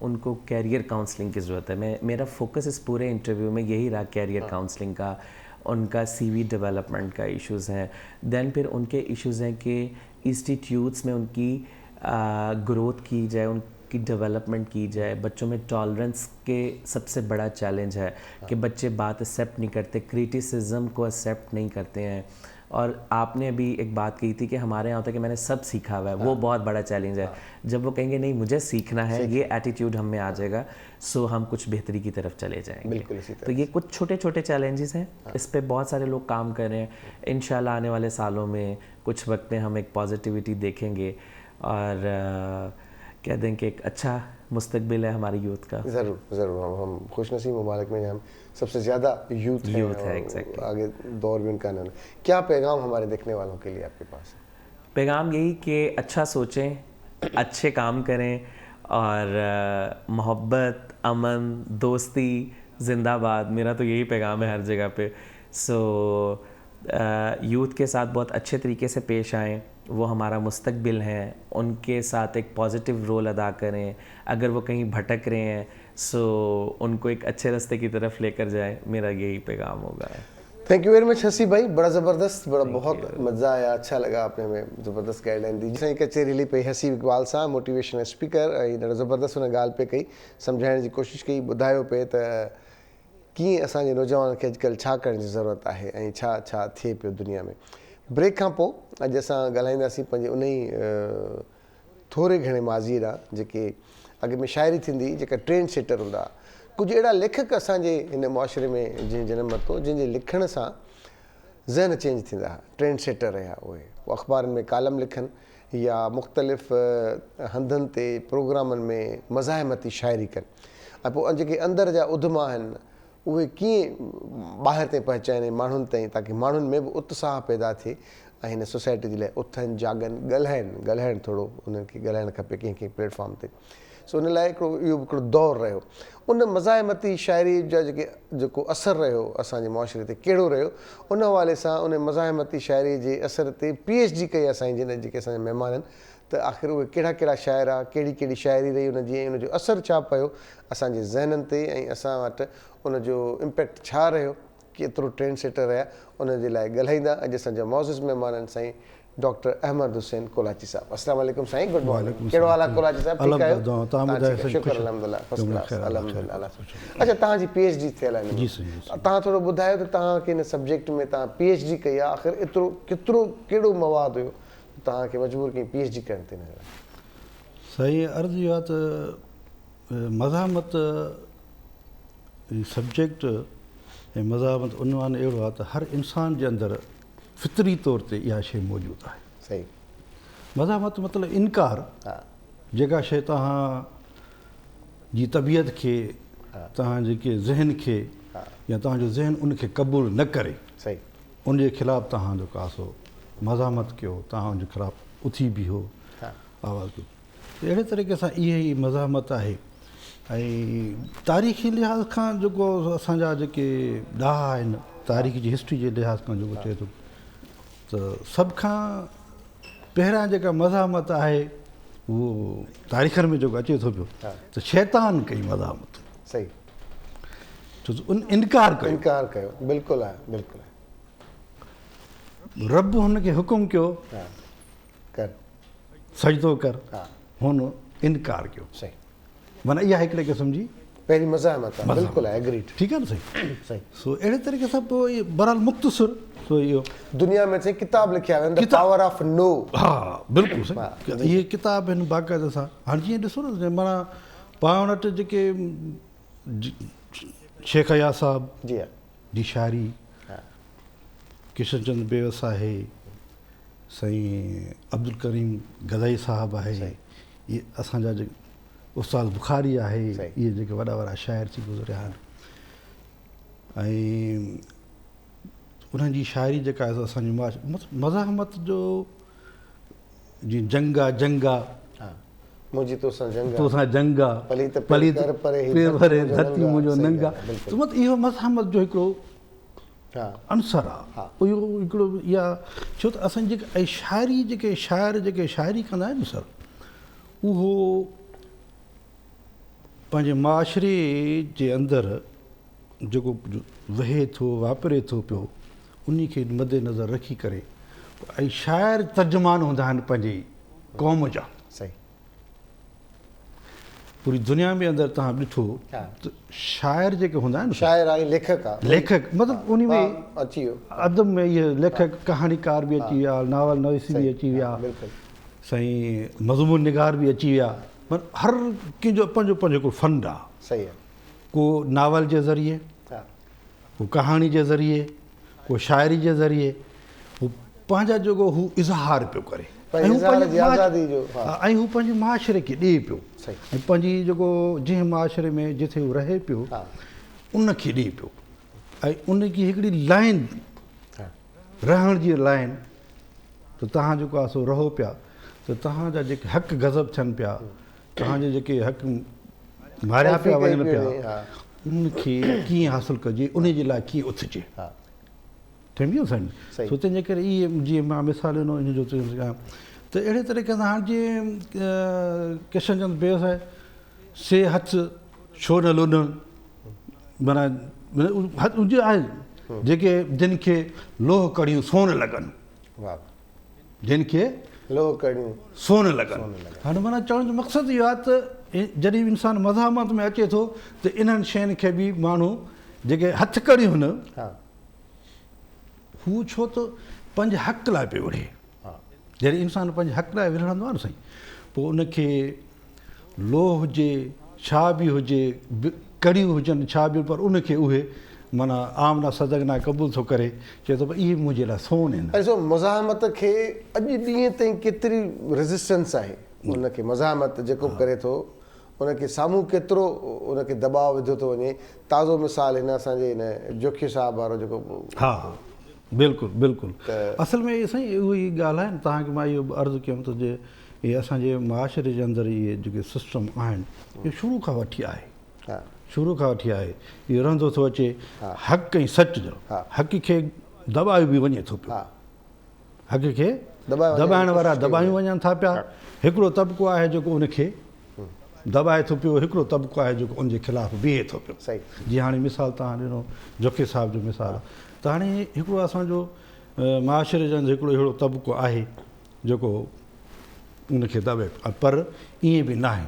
उनको कैरियर काउंसलिंग की ज़रूरत है। मेरा फोकस इस पूरे इंटरव्यू में यही रहा, कैरियर काउंसलिंग का, उनका CV डेवलपमेंट का इश्यूज़ हैं। दैन फिर उनके इश्यूज़ हैं कि इंस्टीट्यूट्स में उनकी ग्रोथ की जाए, उनकी डेवलपमेंट की जाए। बच्चों में टॉलरेंस के सबसे बड़ा चैलेंज है कि बच्चे बात एक्सेप्ट नहीं करते, क्रिटिसिज्म को एक्सेप्ट नहीं करते हैं। और आपने अभी एक बात कही थी कि हमारे यहाँ होता है कि मैंने सब सीखा हुआ है, वो बहुत बड़ा चैलेंज है। जब वो कहेंगे नहीं मुझे सीखना है, ये एटीट्यूड हम में आ जाएगा, सो हम कुछ बेहतरी की तरफ चले जाएंगे। बिल्कुल इसी तरह। तो ये कुछ छोटे छोटे चैलेंजेस हैं, इस पे बहुत सारे लोग काम कर रहे हैं। इंशाल्लाह आने वाले सालों में कुछ वक्त में हम एक पॉजिटिविटी देखेंगे और कह दें कि एक अच्छा मुस्तकबिल है हमारी यूथ का। ज़रूर ज़रूर, हम खुशनसीब ममालिक में हम सबसे ज़्यादा यूथ है exactly। आगे दौर भी उनका नहीं। क्या पैगाम हमारे देखने वालों के लिए आपके पास है? पैगाम यही कि अच्छा सोचें, अच्छे काम करें और मोहब्बत, अमन, दोस्ती जिंदाबाद। मेरा तो यही पैगाम है हर जगह पे। सो यूथ के साथ बहुत अच्छे तरीके से पेश आएँ, वो हमारा मुस्तकबिल हैं, उनके साथ एक पॉजिटिव रोल अदा करें। अगर वो कहीं भटक रहे हैं सो उनको एक अच्छे रास्ते की तरफ लेकर जाए, मेरा यही पैगाम होगा। थैंक यू वेरी मच हसी भाई, बड़ा ज़बरदस्त, बड़ा बहुत मज़ा आया, अच्छा लगा, आपने हमें ज़बरदस्त गाइडलाइन दी। असांजी कचेरी हली पई हसी इकबाल सां, मोटिवेशनल स्पीकर, ऐं ॾाढो ज़बरदस्त हुन ॻाल्हि पे कई, सम्झाइण जी कोशिशि कई, ॿुधायो पे त कीअं असांजे नौजवान खे अॼुकल्ह छा करण जी ज़रूरत आहे ऐं छा छा थिए पियो दुनिया में। ब्रेक खां पोइ अॼु असां ॻाल्हाईंदासीं पंहिंजे उन ई थोरे घणे माज़ी ॾांहुं जेके अॻु में शाइरी थींदी, जेका ट्रेंड सेटर हूंदा। कुझु अहिड़ा लेखक असांजे हिन मुआशिरे में जंहिं जनम वरितो, जंहिंजे लिखण सां ज़हन चेंज थींदा हुआ, ट्रेंड सेटर रहिया उहे, अख़बारनि में कालम लिखनि या मुख़्तलिफ़ हंधनि ते प्रोग्रामनि में मज़ाहिमती शाइरी कनि, ऐं पोइ जेके अंदरि जा उधमा आहिनि उहे कीअं ॿाहिरि ताईं पहुचाइनि माण्हुनि ताईं, ताकी माण्हुनि में बि उत्साह पैदा थिए ऐं हिन सोसाइटी जे लाइ उथनि जागनि, ॻाल्हाइनि थोरो, उन्हनि खे ॻाल्हाइणु खपे कंहिं कंहिं प्लेटफॉर्म ते। सो उन लाइ हिकिड़ो इहो हिकिड़ो दौरु रहियो। उन मज़ाहिमती शाइरी जा जेको असरु रहियो असांजे मुआशिरे ते कहिड़ो रहियो, उन हवाले सां उन मज़ाहिमती शाइरी जे असर ते PhD कई असांजी जिन जेके असांजा महिमान आहिनि, त आख़िर उहे कहिड़ा कहिड़ा शाइर आहे, कहिड़ी कहिड़ी शाइरी रही उनजी, ऐं उनजो असरु छा पियो असांजे ज़हननि ते, ऐं असां वटि उनजो इम्पैक्ट छा रहियो, केतिरो ट्रेंड सेटर रहिया, उनजे लाइ ॻाल्हाईंदा अॼु असांजा मौज़ूज़ महिमान आहिनि साईं डॉक्टर अहमद हुसैन कोलाची साहब। अस्सलाम वालेकुम साईं, गुड मॉर्निंग। कहिड़ो हाल आहे कोलाची साहब, ठीकु आहियो? शुक्र अल्हम्दुलिल्लाह, फर्स्ट क्लास अल्हम्दुलिल्लाह। अच्छा, तव्हांजी PhD थियल आहे? जी साईं। तव्हां थोरो ॿुधायो त तव्हांखे हिन सब्जेक्ट में तव्हां PhD कई आहे, आख़िर एतिरो केतिरो कहिड़ो मवादु हुयो तव्हांखे मजबूर कई PhD करण ते? साईं, अर्ज़ु इहो आहे त मज़ाहमत सब्जेक्ट ऐं मज़ाहमत उनवान अहिड़ो आहे त हर इंसान जे अंदरि फितरी तौर ते इहा शइ मौजूदु आहे। सही। मज़ाहमत मतिलबु इनकार, जेका शइ तव्हांजी तबियत खे, तव्हां जेके ज़हन खे या तव्हांजो ज़हन उनखे क़बूल न करे, सही, उनजे ख़िलाफ़ु तव्हां जेको आहे सो मज़ाहमत कयो, तव्हां उनजे ख़िलाफ़ु उथी बीहो, आवाज़ कयो। अहिड़े तरीक़े सां इहा ई मज़ाहमत आहे। ऐं तारीख़ी लिहाज़ खां जेको असांजा जेके ॾाह आहिनि, तारीख़ जी हिस्ट्री जे लिहाज़ खां जेको चए थो त सभ खां पहिरियां जेका मज़ाहमत आहे उहो तारीख़नि में जेको अचे थो पियो त शैतान कई मज़ाहमत। सही। छो उन इनकार कयो, बिल्कुलु आहे, बिल्कुलु आहे। रब हुनखे हुकुम कयो कर, सजदो कर, हुन इनकार कयो। सही। माना इहा हिकिड़े क़िस्म जी पहिरीं मज़ाहमत आहे, बिल्कुलु आहे, एग्रीड। ठीकु आहे न? सही। सही। सो अहिड़े तरीक़े सां पोइ बहरहाल मुख़्तसिर सो इहो दुनिया में साईं किताब लिखिया वेंदा, द पावर ऑफ नो। हा, बिल्कुलु सही। इहे किताब आहिनि बाक़ाइदा सां। हाणे जीअं ॾिसो न, माना पाण वटि जेके शेख अयाज़ साहब जी शाइरी, किशन चंद बेवस आहे, साईं अब्दुल करीम गज़ई साहब आहे, इहे असांजा जेके उस्ताद बुखारी आहे, इहे जेके वॾा वॾा शाइर थी गुज़रिया आहिनि। ऐं उन्हनि जी शाइरी जेका आहे असांजी मज़ाहमत जो जीअं जंग आहे, मुंहिंजी तोसां जंग आहे, पलीत पेर भरे धरती मुंहिंजो नंगा, त मतिलबु इहो मज़ाहमत जो हिकिड़ो अंसर आहे। इहो हिकिड़ो इहा, छो त असांजी जेके ऐं शाइरी जेके शाइर जेके शाइरी कंदा आहिनि सर, उहो पंहिंजे माशरे जे अंदरि जेको वहे थो, वापरे थो पियो, उन खे मद्देनज़र रखी करे, ऐं शाइर तर्जुमान हूंदा आहिनि पंहिंजी क़ौम जा। सही। पूरी दुनिया में अंदरि तव्हां ॾिठो त शाइर जेके हूंदा आहिनि, शाइर आहे, लेखक मतिलबु उन में अची वियो, अदब में इहे लेखक कहाणीकार बि अची विया, नावल नवीसी बि अची विया, साईं मज़मून निगार बि अची विया। मतिलबु हर कंहिंजो पंहिंजो पंहिंजो हिकिड़ो फंड आहे। सही आहे। को नावल जे ज़रिए, को कहाणी जे ज़रिए, को शाइरी जे ज़रिए, हू पंहिंजा जेको हू इज़हार पियो करे, ऐं हू पंहिंजे माशरे खे ॾिए पियो, ऐं पंहिंजी जेको जंहिं माशरे में जिथे हू रहे पियो उनखे ॾिए पियो, ऐं उनजी हिकिड़ी लाइन रहण जी लाइन, त तव्हां जेको आहे सो रहो पिया, त तव्हांजा जेके हक़ गज़ब थियनि पिया, तव्हांजे जेके हक़ मारिया पिया वञनि पिया, उनखे कीअं हासिलु कजे, उन जे लाइ कीअं उथिजे। सम्झो साईं? सो तंहिंजे करे इहे जीअं मां मिसाल ॾिनो इन जो, त अहिड़े तरीक़े सां हाणे जीअं किशन चंद बेवस आहे, से हथ छो न लुॾनि, माना हथ हुजे आहिनि जेके जिन खे लोह कड़ियूं सोन लॻनि, जिन खे लोह कड़ियूं सोन लॻनि। हाणे माना चवण जो मक़सदु इहो आहे त जॾहिं बि इंसानु मज़ाहमत में अचे थो त इन्हनि शयुनि खे बि माण्हू जेके हथ कड़ियूं आहिनि, हू छो त पंहिंजे हक़ लाइ पियो विढ़े। जॾहिं इंसानु पंहिंजे हक़ लाइ विढ़ंदो आहे न साईं, पोइ उनखे लोह हुजे, छा बि हुजे, कड़ियूं हुजनि, छा बि, पर उनखे उहे माना आमना सदगना क़बूल थो करे, चए थो इहे मुंहिंजे लाइ सोन आहिनि। ॾिसो मज़ाहमत खे अॼु ॾींहं ताईं केतिरी रेज़िस्टेंस आहे उनखे, मज़ाहमत जेको करे थो उनखे साम्हूं केतिरो उनखे दबाव विधो थो वञे। ताज़ो मिसाल हिन असांजे हिन जोखी साहिब वारो जेको, हा बिल्कुलु बिल्कुलु। असल में साईं उहा ई ॻाल्हि आहे न, तव्हांखे मां इहो अर्ज़ु कयुमि त जे इहे असांजे मुआशिरे जे अंदरि इहे जेके सिस्टम आहिनि इहे शुरू खां वठी आहे, शुरू खां वठी आहे, इहो रहंदो थो अचे। हक़ ऐं सच जो, हक़ खे दॿायो बि वञे थो पियो, हक़ खे दॿाइण वारा दॿायूं वञनि था पिया। हिकिड़ो तबिको आहे जेको उनखे दॿाए थो पियो, हिकिड़ो तबिको आहे जेको उनजे ख़िलाफ़ु बीहे थो पियो। जीअं हाणे मिसाल तव्हां ॾिनो जोखे साहिब जो मिसाल, त हाणे हिकिड़ो असांजो मुआशिरे जे अंदरि हिकिड़ो अहिड़ो तबिको आहे जेको उनखे दॿे, पर ईअं बि न आहे।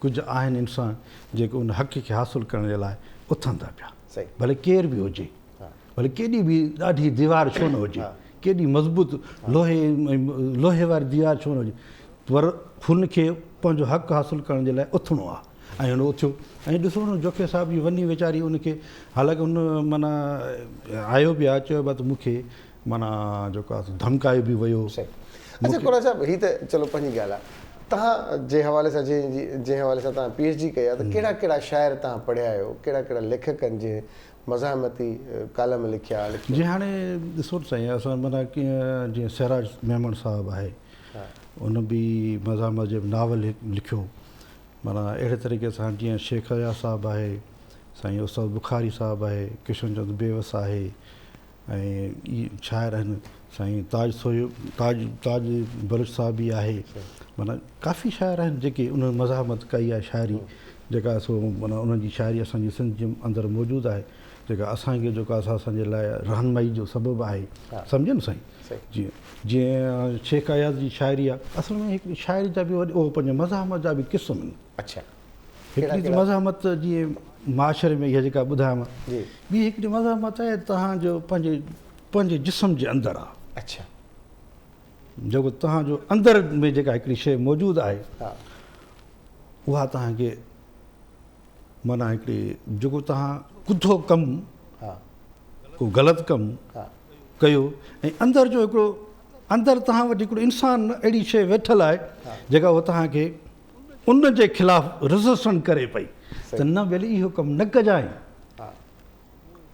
कुझु आहिनि इंसान जेके उन हक़ खे हासिलु करण जे लाइ उथनि था पिया, भले केर बि हुजे, भले केॾी बि ॾाढी दीवार छो न हुजे, केॾी मज़बूत लोहे वारी दीवार छो न हुजे, पर हुनखे पंहिंजो हक़ हासिलु करण जे लाइ उथिणो आहे। ऐं हुन उथियो। ऐं ॾिसो न जोखे साहिब जी वञी वीचारी उनखे, हालांकि हुन माना आयो बि आहे, चयो त मूंखे माना जेको आहे धमकायो बि वियो। अच्छा कोला साहिब, हीअ त चलो पंहिंजी ॻाल्हि आहे, तव्हां जे हवाले सां जंहिं हवाले सां तव्हां PhD कई आहे, त कहिड़ा कहिड़ा शाइर तव्हां पढ़िया आहियो, कहिड़ा कहिड़ा लेखकनि जे मज़ाहमती कालम लिखिया? जीअं हाणे ॾिसो न साईं, असां माना कीअं जीअं सिराज मेमन साहिबु आहे, उन बि मज़ाहमत जे नावल लिखियो। माना अहिड़े तरीक़े सां जीअं शेख अया साहिबु आहे, साईं उस्ताद बुखारी साहिबु आहे, किशन चंद बेवस आहे, ऐं इहे शाइर आहिनि साईं ताज बलूच साहिब बि आहे। माना काफ़ी शाइर आहिनि जेके उन्हनि मज़ाहमत कई आहे, शाइरी जेका सो माना उन्हनि जी शाइरी असांजी सिंध जे अंदरि मौजूदु आहे, जेका असांखे जेको असांजे लाइ रहनुमाई जो सबबु आहे। सम्झो न साईं? जीअं शेख अयाज़ जी शाइरी आहे, असल में हिकिड़ी शाइरी जा बि वॾी पंहिंजे मज़ाहमत जा बि क़िस्म आहिनि। अच्छा, हिकिड़ी मज़ाहमत जीअं माशरे में इहा जेका ॿुधायांव, ॿी हिकिड़ी मज़ाहमत आहे तव्हांजो पंहिंजे जिस्म जे अंदरि आहे। अच्छा, जेको तव्हांजो अंदरि में जेका हिकिड़ी शइ मौजूदु आहे, उहा तव्हांखे माना हिकिड़ी जेको तव्हां कुथो कमु, को ग़लति कमु कयो, ऐं अंदरि जो हिकिड़ो अंदरि तव्हां वटि हिकिड़ो इंसानु अहिड़ी शइ वेठल आहे जेका उहा तव्हांखे उन जे ख़िलाफ़ु रेज़िस्टेंट करे पई, त न भले इहो कमु न कजांइ।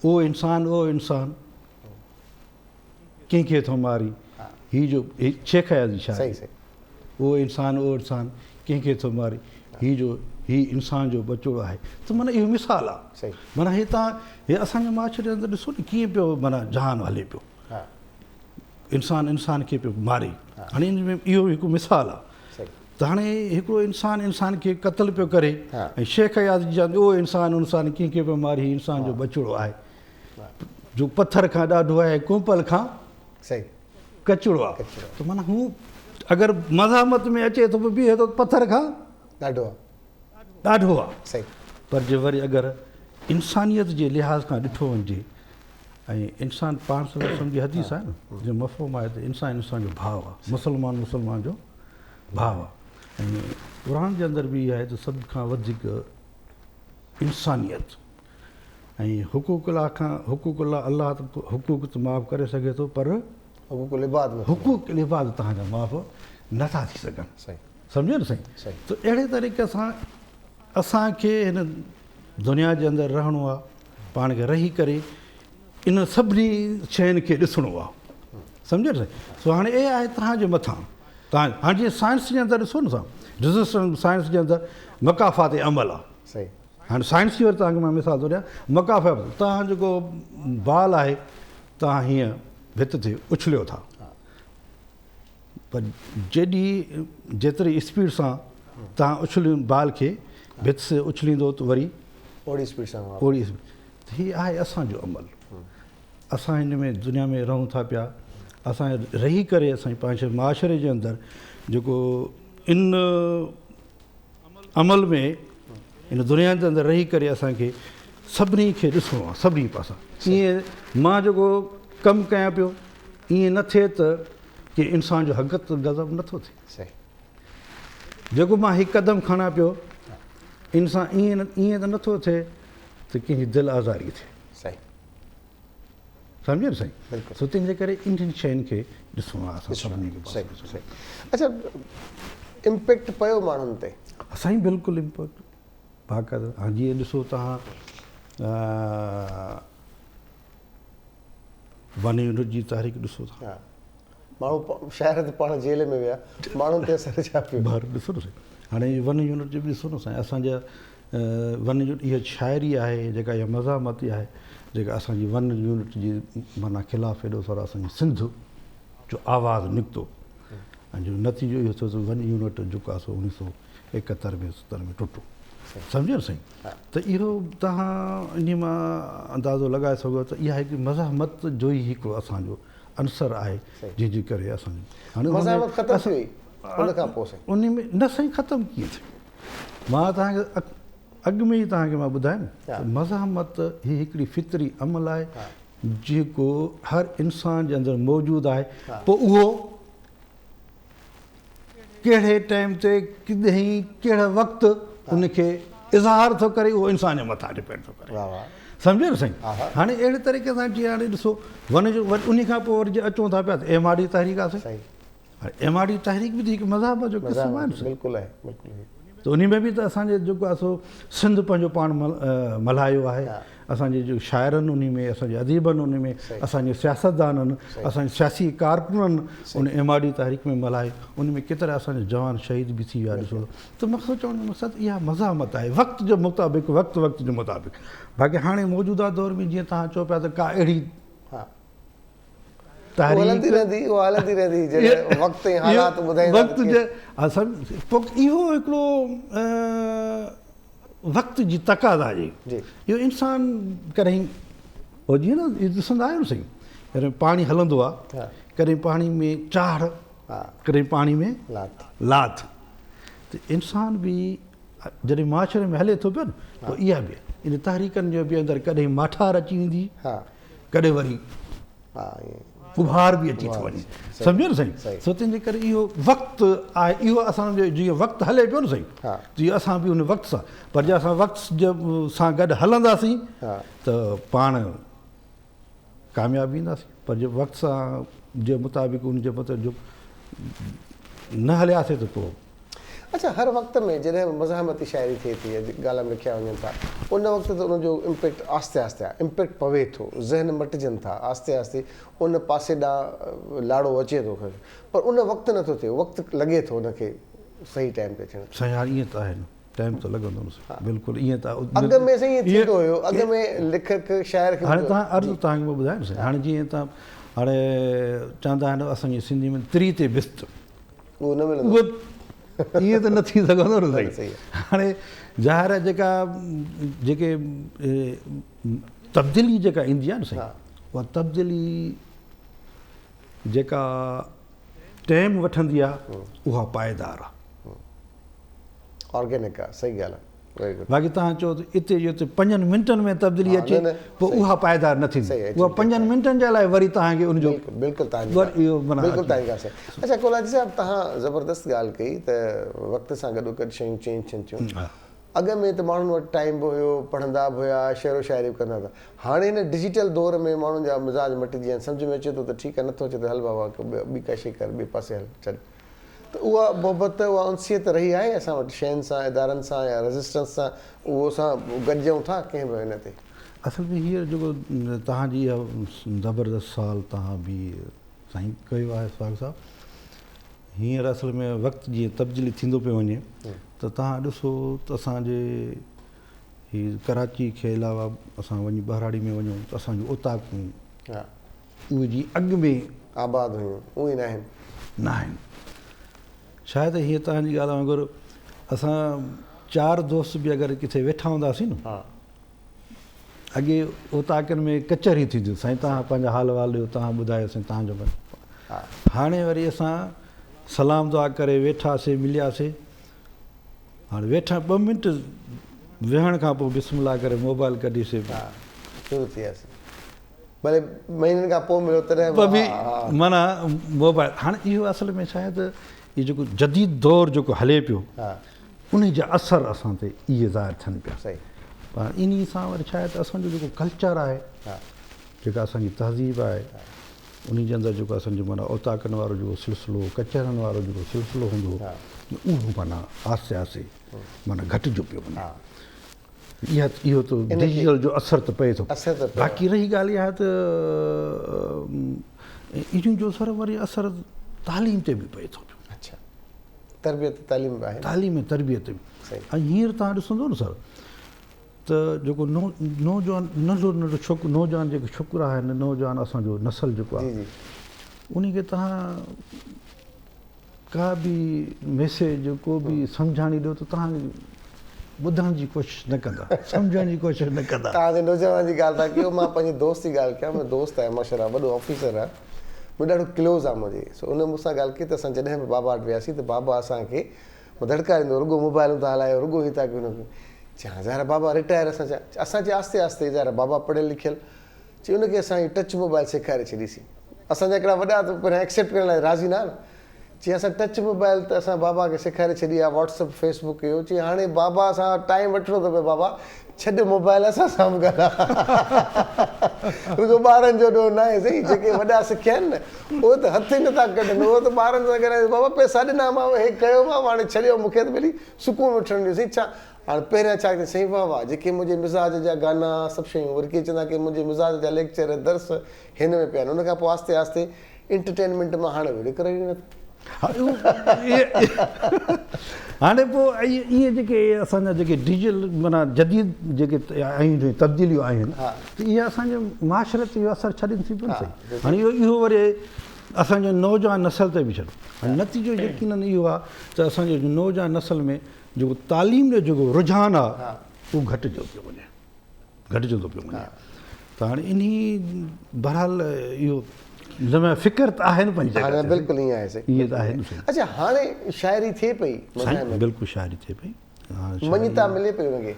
उहो इंसानु कंहिंखे थो मारी, हीअ जो शेख अयाज़ जी शाइरी, उहो इंसानु कंहिंखे थो मारी, हीअ इंसान जो बचड़ो आहे। त माना इहो मिसाल आहे। माना हे तव्हां असांजे माशरे जे अंदरि ॾिसो न कीअं पियो माना जहान हले पियो, इंसान खे पियो मारे। हाणे इन में इहो हिकु मिसाल आहे। त हाणे हिकिड़ो इंसान खे क़तल पियो करे, ऐं शेख अयाज़ जी उहो इंसान कंहिंखे पियो मारे, हीअ इंसान जो बचड़ो आहे, जो पथर खां ॾाढो आहे, कोम्पल खां कचिड़ो आहे। त माना हू अगरि मज़ाहमत में अचे थो बीहे थो, पथर खां ॾाढो आहे। पर जे वरी अगरि इंसानियत जे लिहाज़ खां ॾिठो वञिजे, ऐं इंसान पाण सम्झी हदीस आहे न, जो मफ़हूम आहे त इंसान जो भाउ आहे, मुस्लमान जो भाउ आहे। ऐं क़ुरान जे अंदरि बि आहे त सभ खां वधीक इंसानियत ऐं हुकूक अलाह त हुकूक त माफ़ करे सघे थो, पर हुकूक इबाद तव्हांजा माफ़ नथा थी सघनि। सम्झो न साईं? त अहिड़े तरीक़े सां असांखे हिन दुनिया जे अंदरि रहणो आहे, पाण खे रही करे इन सभिनी शयुनि खे ॾिसणो आहे। सम्झो न साईं? सो हाणे इहे आहे तव्हांजे मथां। हाणे जीअं साइंस जे अंदरि ॾिसो न सां, रेज़िस्टेंस साइंस जे अंदरि मकाफ़ात अमल आहे। हाणे साइंस जी वरी तव्हांखे मां मिसाल थो ॾियां, मकाफ़ात तव्हां जेको बाल आहे, तव्हां हीअं भित ते उछलियो था, पर जेतिरी स्पीड सां तव्हां उछलियो बाल खे भित से उछलींदो त वरी ओड़ी स्पीड हीअ आहे असांजो अमल। असां हिन में दुनिया में रहूं था पिया, असां रही करे असां पंहिंजे माशरे जे अंदरि जेको इन अमल में इन दुनिया जे अंदरि रही करे असांखे सभिनी खे ॾिसणो आहे, सभिनी पासां। ईअं मां जेको कमु कयां पियो, ईअं न थिए त की इंसान जो हक़त गज़ब नथो थिए। जेको मां हिकु क़दम खणां पियो, इंसान ईअं त नथो थिए त कंहिंजी दिलि आज़ारी थिए, सही सम्झे न साईं। बिल्कुलु। सो तंहिंजे करे इन्हनि शयुनि खे ॾिसणो आहे असां सभिनी खे। सही सही। अच्छा, इम्पैक्ट पियो माण्हुनि ते? साईं बिल्कुलु इम्पैक्ट बाक़ाइदा। हाणे जीअं ॾिसो तव्हां वन यूनिट जी तारीख़ ॾिसो था, हा, माण्हू शहर ते पाण जेल में विया, माण्हुनि ते असर छा पियो? ॿाहिरि ॾिसो न साईं। हाणे वन यूनिट जो बि ॾिसो न साईं, असांजा वन यूनिट इहा शाइरी आहे जेका, इहा मज़ामती आहे जेका असांजी वन यूनिट जी माना ख़िलाफ़ु हेॾो सारो असांजी सिंध जो आवाज़ु निकितो, ऐं जो नतीजो इहो थियो त वन यूनिट जेको आहे सो 1971 में 70 में टुटो, सम्झो न साईं। त इहो तव्हां इन मां अंदाज़ो लॻाए सघो त इहा हिकु मज़ामत जो ई हिकिड़ो असांजो अंसर आहे जंहिंजे करे असांजो हाणे मज़ामत ख़तमु थी वई उन खां पोइ साईं? उन में न साईं, ख़तमु कीअं थिए? मां तव्हांखे अॻु में ई तव्हांखे मां ॿुधायां न, मज़ामत ही हिकिड़ी फितरी अमल आहे जेको हर इंसान जे अंदरि मौजूदु आहे। पोइ उहो कहिड़े टाइम ते किॾहीं कहिड़े वक़्तु उनखे इज़हार थो करे, उहो इंसान जे मथां डिपेंड थो करे, सम्झो न साईं। हाणे अहिड़े तरीक़े सां जीअं हाणे ॾिसो वन जो उन खां पोइ वरी अचूं था पिया त MRD तहरीक आहे साईं। MRD तहरीक बि त हिकु मज़हब जो क़िस्म आहे न। बिल्कुलु आहे, बिल्कुलु। त उन में बि त असांजे जेको आहे सो सिंध पंहिंजो पाण मल्हायो आहे, असांजे जो शाइरनि उन में, असांजे अदीबनि उन में, असांजे सियासतदाननि, असांजे सियासी कारकुननि उन MRD तहरीक में मल्हायो। उन में केतिरा असांजा जवान शहीद बि थी विया ॾिसो। त मक़सदु चवण जो मक़सदु इहा मज़ामत आहे वक़्त जे मुताबिक़, वक़्त जे मुताबिक़। बाक़ी हाणे मौजूदा दौर में जीअं तव्हां चओ पिया त का अहिड़ी हलंदी रहंदी वक़्त जे हालात ॿुधाईंदा, वक़्त जे पोइ इहो हिकिड़ो वक़्त जी तक़ाज़ा जी इहो इंसान कॾहिं हो जीअं न ॾिसंदा आहियो न साईं, कॾहिं पाणी हलंदो आहे, कॾहिं पाणी में चाढ़, कॾहिं पाणी में लाथ। त इंसान बि जॾहिं माशरे में हले थो पियो न, पोइ इहा बि इन तहरीकनि जो बि अंदरि कॾहिं माठार अची वेंदी, कॾहिं वरी उभार बि अची थो वञे, सम्झो न साईं। सो तंहिंजे करे इहो वक़्तु आहे, इहो असांजो जीअं वक़्तु हले पियो न साईं, तीअं असां बि उन वक़्त सां, पर जे असां वक़्त सां गॾु हलंदासीं त पाण कामयाबु ईंदासीं। पर जे वक़्त सां जे मुताबिक़ उनजे जो न हलियासीं त पोइ। अच्छा, हर वक़्त में जॾहिं मज़ामती शाइरी थिए थी, ॻाल्हि में लिखिया वञनि था, उन वक़्तु त उनजो इम्पैक्ट आहिस्ते आहिस्ते इम्पैक्ट पवे थो, ज़हन मटिजनि था, आहिस्ते आहिस्ते उन पासे ॾांहुं लाड़ो अचे थो, पर उन वक़्तु नथो थिए, वक़्तु लॻे थो उनखे सही टाइम ते अचणु। साईं हाणे ईअं त आहे न, टाइम त लॻंदो न बिल्कुलु ईअं त। अॻु में साईं थींदो हुयो, अॻु में लेखक शाइर खे हाणे तव्हां अर्ज़ु तव्हांखे मां ॿुधायां न साईं, हाणे जीअं तव्हां हाणे चवंदा आहिनि असांजी सिंधी में त्री ते बिस्त, उहो न मिलंदो, ईअं त न थी सघंदो न साईं। हाणे ज़ाहिर आहे जेके तब्दीली जेका ईंदी आहे न साईं, उहा तब्दीली जेका टाइम वठंदी आहे उहा पाइदार आहे, ऑर्गेनिक आहे, सही ॻाल्हि आहे। बाक़ी तव्हां चओ त हिते जो 5 मिंटनि में तब्दीली अचे, पोइ उहा पाइदार न थींदी, उहा 5 मिंटनि जे लाइ वरी तव्हांखे उनजो बिल्कुलु तव्हांजी। अच्छा कोलाजी साहिबु, तव्हां ज़बरदस्त ॻाल्हि कई त वक़्त सां गॾो गॾु शयूं चेंज थियनि थियूं। अॻु में त माण्हुनि वटि टाइम बि हुयो, पढ़ंदा बि हुया, शेरो शाइरी बि कंदा था। हाणे हिन डिजिटल दौर में माण्हुनि जा मिज़ाज मटिजी विया आहिनि, सम्झ में अचे थो त ठीकु आहे, नथो अचे त हल बाबा ॿी का शइ कर, ॿिए पासे हल छॾ। त उहा मोहबत, उहा उनसियत रही आहे असां वटि शयुनि सां, इदारनि सां या रेज़िस्टेंस सां, उहो असां गॾिजूं था कंहिं बि हिन ते? असल में हीअं जेको तव्हांजी इहा ज़बरदस्त सवाल तव्हां बि साईं कयो आहे सुहाग साहिबु, हींअर असल में वक़्तु जीअं तब्दीली थींदो पियो वञे त तव्हां ॾिसो त असांजे हीअ कराची खे अलावा असां वञी बहराड़ी में वञूं त असांजूं उताकूं उहे जी अॻु में आबाद हुयूं, उहे न आहिनि। शायदि हीअं तव्हांजी ॻाल्हि वांगुरु असां 4 दोस्त बि अगरि किथे वेठा हूंदासीं न, अॻे उताकनि में कचहरी थींदियूं, साईं तव्हां पंहिंजा हाल वाल ॾियो, तव्हां ॿुधायो साईं तव्हांजो। हाणे वरी असां सलाम दुआ करे वेठासीं, मिलियासीं, हाणे वेठा 2 मिंट वेहण खां पोइ बिस्मिल्लाह करे मोबाइल कढीसीं, शुरू थी वियासीं, भले महीननि खां पोइ मिलियो तॾहिं माना मोबाइल। हाणे इहो असल में शायदि इहो जेको जदीद दौर जेको हले पियो, उन जा असर असां ते इहे ज़ाहिर थियनि पिया। पर इन सां वरी छा आहे त असांजो जेको कल्चर आहे, जेका असांजी तहज़ीब आहे, उन जे अंदरि जेको असांजो माना औताकनि वारो जेको सिलसिलो, कचरनि वारो जेको सिलसिलो हूंदो, उहो माना आहिस्ते आहिस्ते माना घटिजो पियो वञे। इहो त डिजिटल जो असरु त पए थो। बाक़ी रही ॻाल्हि इहा त इन्हनि जो सर वरी असरु तालीम ते बि पए थो पियो। अच्छा, तरबियत तालीम बि आहे, तालीम ऐं तरबियत बि। ऐं हींअर तव्हां ॾिसंदो न सर त जेको नौजवान नंढो नंढो नौजवान जेके छोकिरा आहिनि, नौजवान असांजो नसल जेको आहे, उन खे तव्हां का बि मैसेज को बि सम्झाणी ॾियो त तव्हां ॿुधण जी कोशिशि न कंदा, सम्झण जी कोशिशि न कंदा। तव्हांजे नौजवान जी ॻाल्हि था कयो, मां पंहिंजे दोस्त जी ॻाल्हि कयां। मुंहिंजो दोस्त आहे माशाल्लाह, वॾो ऑफिसर आहे, मुंहिंजो ॾाढो क्लोज़ आहे मुंहिंजे। सो उन मूंसां ॻाल्हि कई त असां जॾहिं बि बाबा वटि वियासीं त बाबा असांखे दड़का ॾींदो, रुॻो मोबाइलूं था हलायो, रुॻो ई था कयो। हुनखे चयां ज़ाहिर बाबा रिटायर, असां चयो आस्ते आस्ते ज़ाहिर बाबा पढ़ियल लिखियल, चई उनखे असां टच मोबाइल सेखारे छॾीसीं। असांजा हिकिड़ा वॾा त पहिरियां एक्सेप्ट करण लाइ राज़ी न आहिनि। चई असां टच मोबाइल त असां बाबा खे सेखारे छॾी आहे, व्हाट्सअप फेसबुक इहो। चई हाणे बाबा असां टाइम वठिणो थो पए, बाबा छॾ मोबाइल असां सां बि ॻाल्हि रुॻो ॿारनि जो ॾोह न आहे साईं। जेके वॾा सिखिया आहिनि न उहो त हथ ई नथा कढनि, उहो त ॿारनि सां ॻाल्हाए, बाबा पैसा ॾिना मां हे कयो मां, हाणे छॾियो, मूंखे त भली सुकून वठणु ॾियो साईं। छा हाणे पहिरियां छा कयो साईं, वाह वाह, जेके मुंहिंजे मिज़ाज जा गाना सभु शयूं, वरी के चवंदा की मुंहिंजे मिज़ाज जा लेक्चर दर्स हिन में पिया आहिनि। उन खां पोइ आस्ते आस्ते एंटरटेनमेंट मां हाणे वरी करे ई नथो। हाणे पोइ इहे जेके असांजा जेके डिजिटल माना जदीद जेके आहियूं तब्दीलियूं आहिनि, त इहे असांजे माशरे ते इहो असरु छॾनि थी पियो साईं। हाणे इहो वरी असांजे नौजवान नसल ते बि छॾो। हाणे नतीजो यकीनन इहो आहे त असांजे नौजवान नसल में जेको तालीम जो जेको रुझान आहे उहो घटिजो पियो वञे, घटिजो थो पियो वञे। त हाणे इन बहरहाल इहो जंहिंमें फ़िक्र त आहे न पंहिंजी जॻह, बिल्कुलु ईअं आहे साईं, इहे त आहे न। अच्छा, हाणे शाइरी थिए पई, बिल्कुलु शाइरी थिए पई, मञता मिले पई हुनखे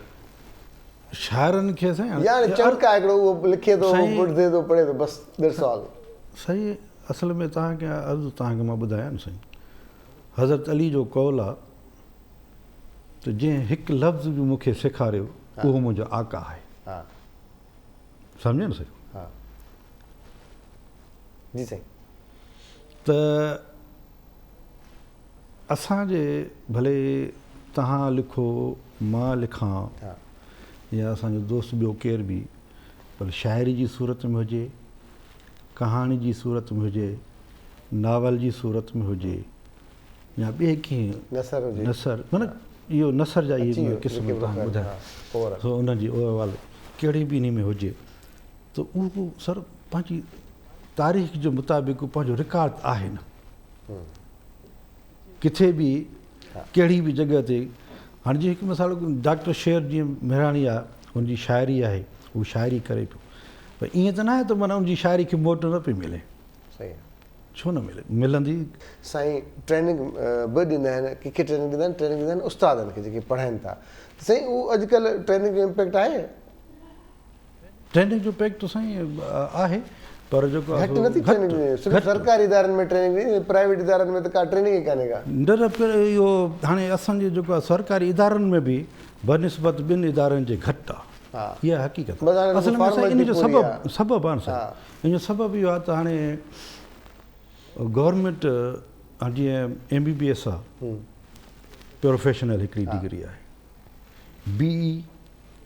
शाइरनि खे साईं। यार चमका हिकिड़ो उहो लिखे थो, ॿुधे थो, पढ़े थो, बसि दैट्स ऑल। सही, असल में तव्हांखे अर्ज़ु तव्हांखे मां ॿुधायां न साईं, हज़रत अली जो कौल आहे त जंहिं हिकु लफ़्ज़ बि मूंखे सेखारियो उहो मुंहिंजो आका आहे। सम्झे न साईं? जी साईं। त असांजे भले तव्हां लिखो, मां लिखां, या असांजो दोस्त ॿियो केर बि, पर शाइरी जी सूरत में हुजे, कहाणी जी सूरत में हुजे, नावल जी सूरत में हुजे, या ॿिए कीअं नसर हुजे, नसर माना इहो नसर जा इहे क़िस्म तव्हां ॿुधायो, सो उनजी ओवरऑल कहिड़ी बि इन में हुजे त उहो सर पंहिंजी तारीख़ जे मुताबिक़ पंहिंजो रिकॉर्ड आहे न, किथे बि कहिड़ी बि जॻह ते। हाणे जीअं हिकु मिसाल डॉक्टर शेर जीअं मेहराणी आहे, हुनजी शाइरी आहे, उहो शाइरी करे पियो, पर ईअं त न आहे त माना उनजी शाइरी खे मोट न पई मिले। सही, छो न मिले, मिलंदी साईं। ट्रेनिंग बि ॾींदा आहिनि, कंहिंखे ट्रेनिंग ॾींदा आहिनि, ट्रेनिंग ॾींदा आहिनि उस्तादनि खे जेके पढ़ाइनि था। साईं उहो अॼुकल्ह ट्रेनिंग जो इम्पैक्ट आहे? ट्रेनिंग जो इम्पैक्ट साईं आहे, पर जेको घटि नथी ट्रेनिंग ॾिने, सिर्फ़ु सरकारी इदारनि में ट्रेनिंग ॾिनी, प्राइवेट इदारनि में त का ट्रेनिंग ई कान्हे का। न इहो हाणे असांजे जेको आहे सरकारी इदारनि में बि बनिस्बत ॿिनि इदारनि जे घटि आहे, इहा हक़ीक़त। असल में साईं इन जो सबबु आहे न साईं, इन जो सबबु इहो आहे त हाणे गवर्नमेंट जीअं MBBS आहे, प्रोफेशनल हिकिड़ी डिग्री आहे, BE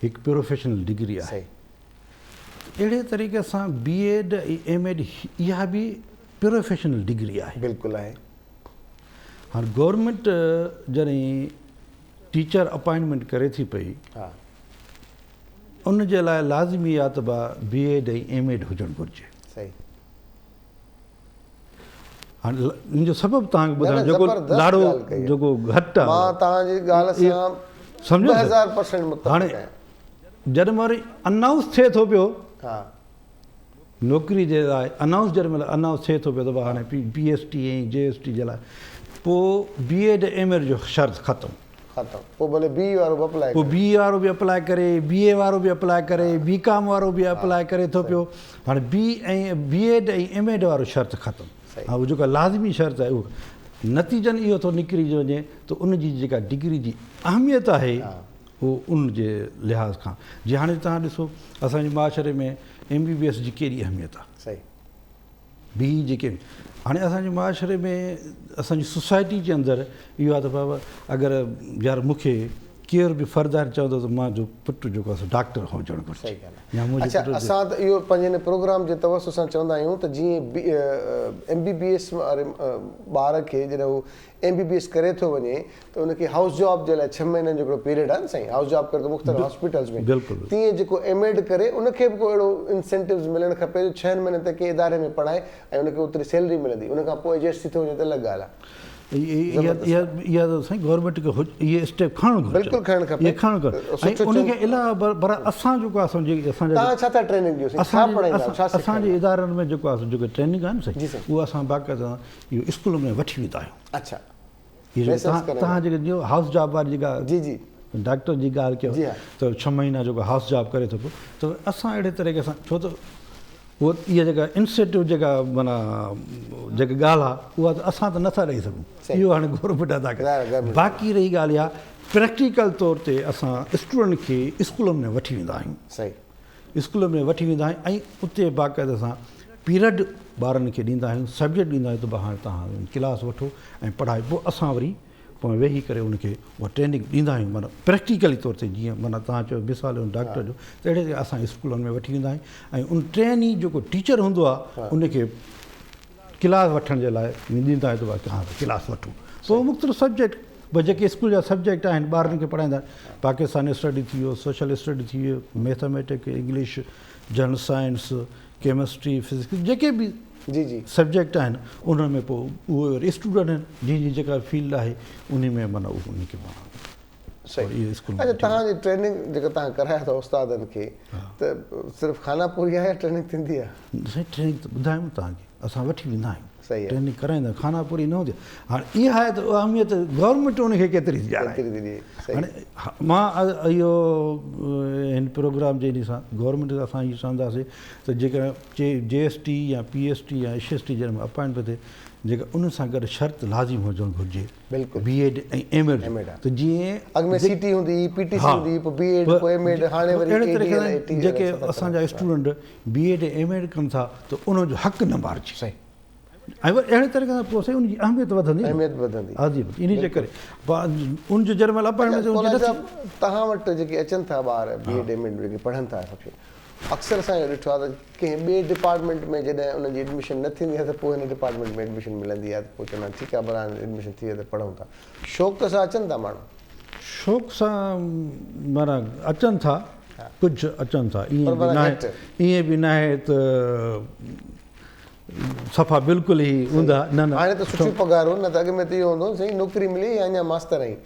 हिकु प्रोफेशनल डिग्री आहे। अहिड़े तरीक़े सां BEd ऐं MAd इहा बि प्रोफेशनल डिग्री आहे। बिल्कुलु आहे। हाणे गवर्नमेंट जॾहिं टीचर अपॉइंटमेंट करे थी पई, उन जे लाइ लाज़मी आहे त BEd ऐं MAd हुजणु घुरिजे। सही। हाणे इन जो सबबु तव्हांखे ॿुधायां, जेको ॾाढो जेको घटि आहे, मां तव्हांजी ॻाल्हि सां सम्झो 1000% मुतफ़िक़ हाणे आहियां। जॾहिं वरी अनाउंस थिए थो पियो नौकिरी जे लाइ, अनाउंस जॾहिं महिल अनाउंस थिए थो पियो त हाणे PST ऐं JST जे लाइ, पोइ BEd ऐं MAd जो शर्त ख़तमु। पोइ भले BE वारो बि अप्लाई, पोइ BE वारो बि अप्लाई करे, BA वारो बि अप्लाई करे, BCom वारो बि अप्लाई करे थो पियो। हाणे BEd ऐं MAd वारो शर्त ख़तमु। हा, उहो जेका लाज़मी शर्त आहे उहो नतीजनि इहो थो निकिरी वञे त उनजी जेका डिग्री जी अहमियत आहे उहो उन जे लिहाज़ खां जीअं हाणे तव्हां ॾिसो असांजे माशरे में MBBS जी कहिड़ी अहमियत आहे, सही ॿी जेके हाणे असांजे माशरे में असांजी सोसाइटी जे अंदरि इहो आहे त बाबा अगरि यार मूंखे केर बि फर्दार चवंदो त मां जो पुटु जेको आहे डॉक्टर हुजणु घुरिजे सही ॻाल्हि आहे। या मुंहिंजे अच्छा, पुट असां त इहो पंहिंजे हिन प्रोग्राम जे तवसु सां चवंदा आहियूं त जीअं MBBS वारे ॿार खे जॾहिं हू MBBS करे थो वञे त उनखे हाउस जॉब जे लाइ 6 महीननि जो हिकिड़ो पीरियड आहे न साईं, हाउस जॉब करे थो मुख़्तलिफ़ हॉस्पिटल्स में, बिल्कुलु तीअं जेको M.Ed करे उनखे बि को अहिड़ो इंसेंटिव्स मिलणु खपे जो 6 महीननि ताईं कंहिं इदारे में पढ़ाए ऐं उनखे ओतिरी सैलरी मिलंदी, उनखां पोइ एडजस्ट थी थो वञे त अलॻि ॻाल्हि आहे। इहा त साईं गवर्नमेंट खे इहे स्टेप खणणु घुरिजे, बिल्कुलु खणणु खपे, इहे खणणु घुरिजे ऐं उनखे अलावा पर असां जेको आहे तव्हां छा था ट्रेनिंग ॾियो, छा पढ़ाईंदा, छा असांजे इदारनि में जेको आहे जेको ट्रेनिंग आहे न साईं, उहा असां बाक़ाइदा इहो स्कूल में वठी वेंदा आहियूं। अच्छा, इहे तव्हां जेके जो हाउस जॉब वारी जेका जी जी डॉक्टर जी ॻाल्हि कयो त 6 महीना जेको हाउस जॉब करे थो पियो, त असां अहिड़े तरीक़े सां छो त उहो इहा जेका इंसेंटिव जेका माना जेका ॻाल्हि आहे उहा त असां त नथा ॾेई सघूं, इहो हाणे गवर्नमेंट अदा करे। बाक़ी रही ॻाल्हि इहा प्रैक्टिकल तौर ते असां स्टूडेंट खे स्कूलनि में वठी वेंदा आहियूं, सही स्कूल में वठी वेंदा आहियूं ऐं उते बाक़ाइदा सां पीरियड ॿारनि खे ॾींदा आहियूं, सब्जेक्ट ॾींदा आहियूं त भाउ हाणे तव्हां क्लास वठो ऐं पढ़ाई, पोइ असां वरी पोइ वेही करे उनखे उहा ट्रेनिंग ॾींदा आहियूं, माना प्रैक्टिकली तौर ते जीअं माना तव्हां चयो मिसाल डॉक्टर जो, त अहिड़े असां स्कूलनि में वठी वेंदा आहियूं ऐं उन ट्रेनी जेको टीचर हूंदो आहे उनखे क्लास वठण जे लाइ ॾींदा आहियूं त भाई तव्हां क्लास वठो, पोइ मुख़्तलिफ़ सब्जेक्ट भई जेके स्कूल जा सब्जेक्ट आहिनि ॿारनि खे पढ़ाईंदा आहिनि, पाकिस्तानी स्टडी थी वियो, सोशल स्टडी थी वियो, mathematics, English, general science, chemistry, physics, जेके बि जी जी सब्जेक्ट आहिनि उन में पोइ उहे स्टूडेंट आहिनि जंहिंजी जेका फील्ड आहे उन में माना उनखे माना सही। अच्छा, तव्हांजी ट्रेनिंग जेका तव्हां करायो था उस्तादनि खे त सिर्फ़ु खानापुरी आहे या ट्रेनिंग थींदी आहे? साईं ट्रेनिंग त ॿुधायूं तव्हांखे असां वठी वेंदा आहियूं, सही आहे, ट्रेनिंग कराईंदा, खानापुरी न हूंदी। हाणे इहा आहे त अहमियत गवर्नमेंट उनखे केतिरी थी ॾियारे। हाणे मां इहो हिन प्रोग्राम जे इन सां गवर्नमेंट असां इहो चवंदासीं त जेका JST या PST या SST जंहिं में अपॉइंटमेंट थिए जेका उन सां गॾु शर्त लाज़िम हुजणु घुरिजे, बिल्कुलु B.Ed ऐं M.Ed, त जीअं अॻु में CT हूंदी, PTC हूंदी, पोइ B.Ed, पोइ M.Ed, हाणे वरी अहिड़े तरीक़े सां जेके असांजा स्टूडेंट B.Ed ऐं M.Ed कनि था त उनजो हक़ु न मारिजे, सही, ऐं वरी अहिड़े तरीक़े सां पोइ साईं उनजी अहमियत वधंदी, इन जे करे उनजो जंहिं महिल अपॉइंटमेंट तव्हां वटि जेके अचनि था ॿार B.Ed M.Ed जेके पढ़नि था, अक्सर असां इहो ॾिठो आहे त कंहिं ॿिए डिपार्टमेंट में जॾहिं उनजी एडमिशन न थींदी आहे त पोइ हिन डिपार्टमेंट में एडमिशन मिलंदी आहे, त पोइ चवंदा आहिनि ठीकु आहे भला एडमिशन थी वई त पढ़ूं था, शौक़ सां अचनि था माण्हू, शौक़ सां माना अचनि था, कुझु अचनि था, ईअं बि न आहे त सफ़ा बिल्कुलु ई हूंदा न। हाणे त सुठी पघार हो, न त अॻु में त इहो हूंदो साईं नौकिरी मिली या अञा मास्तर आई,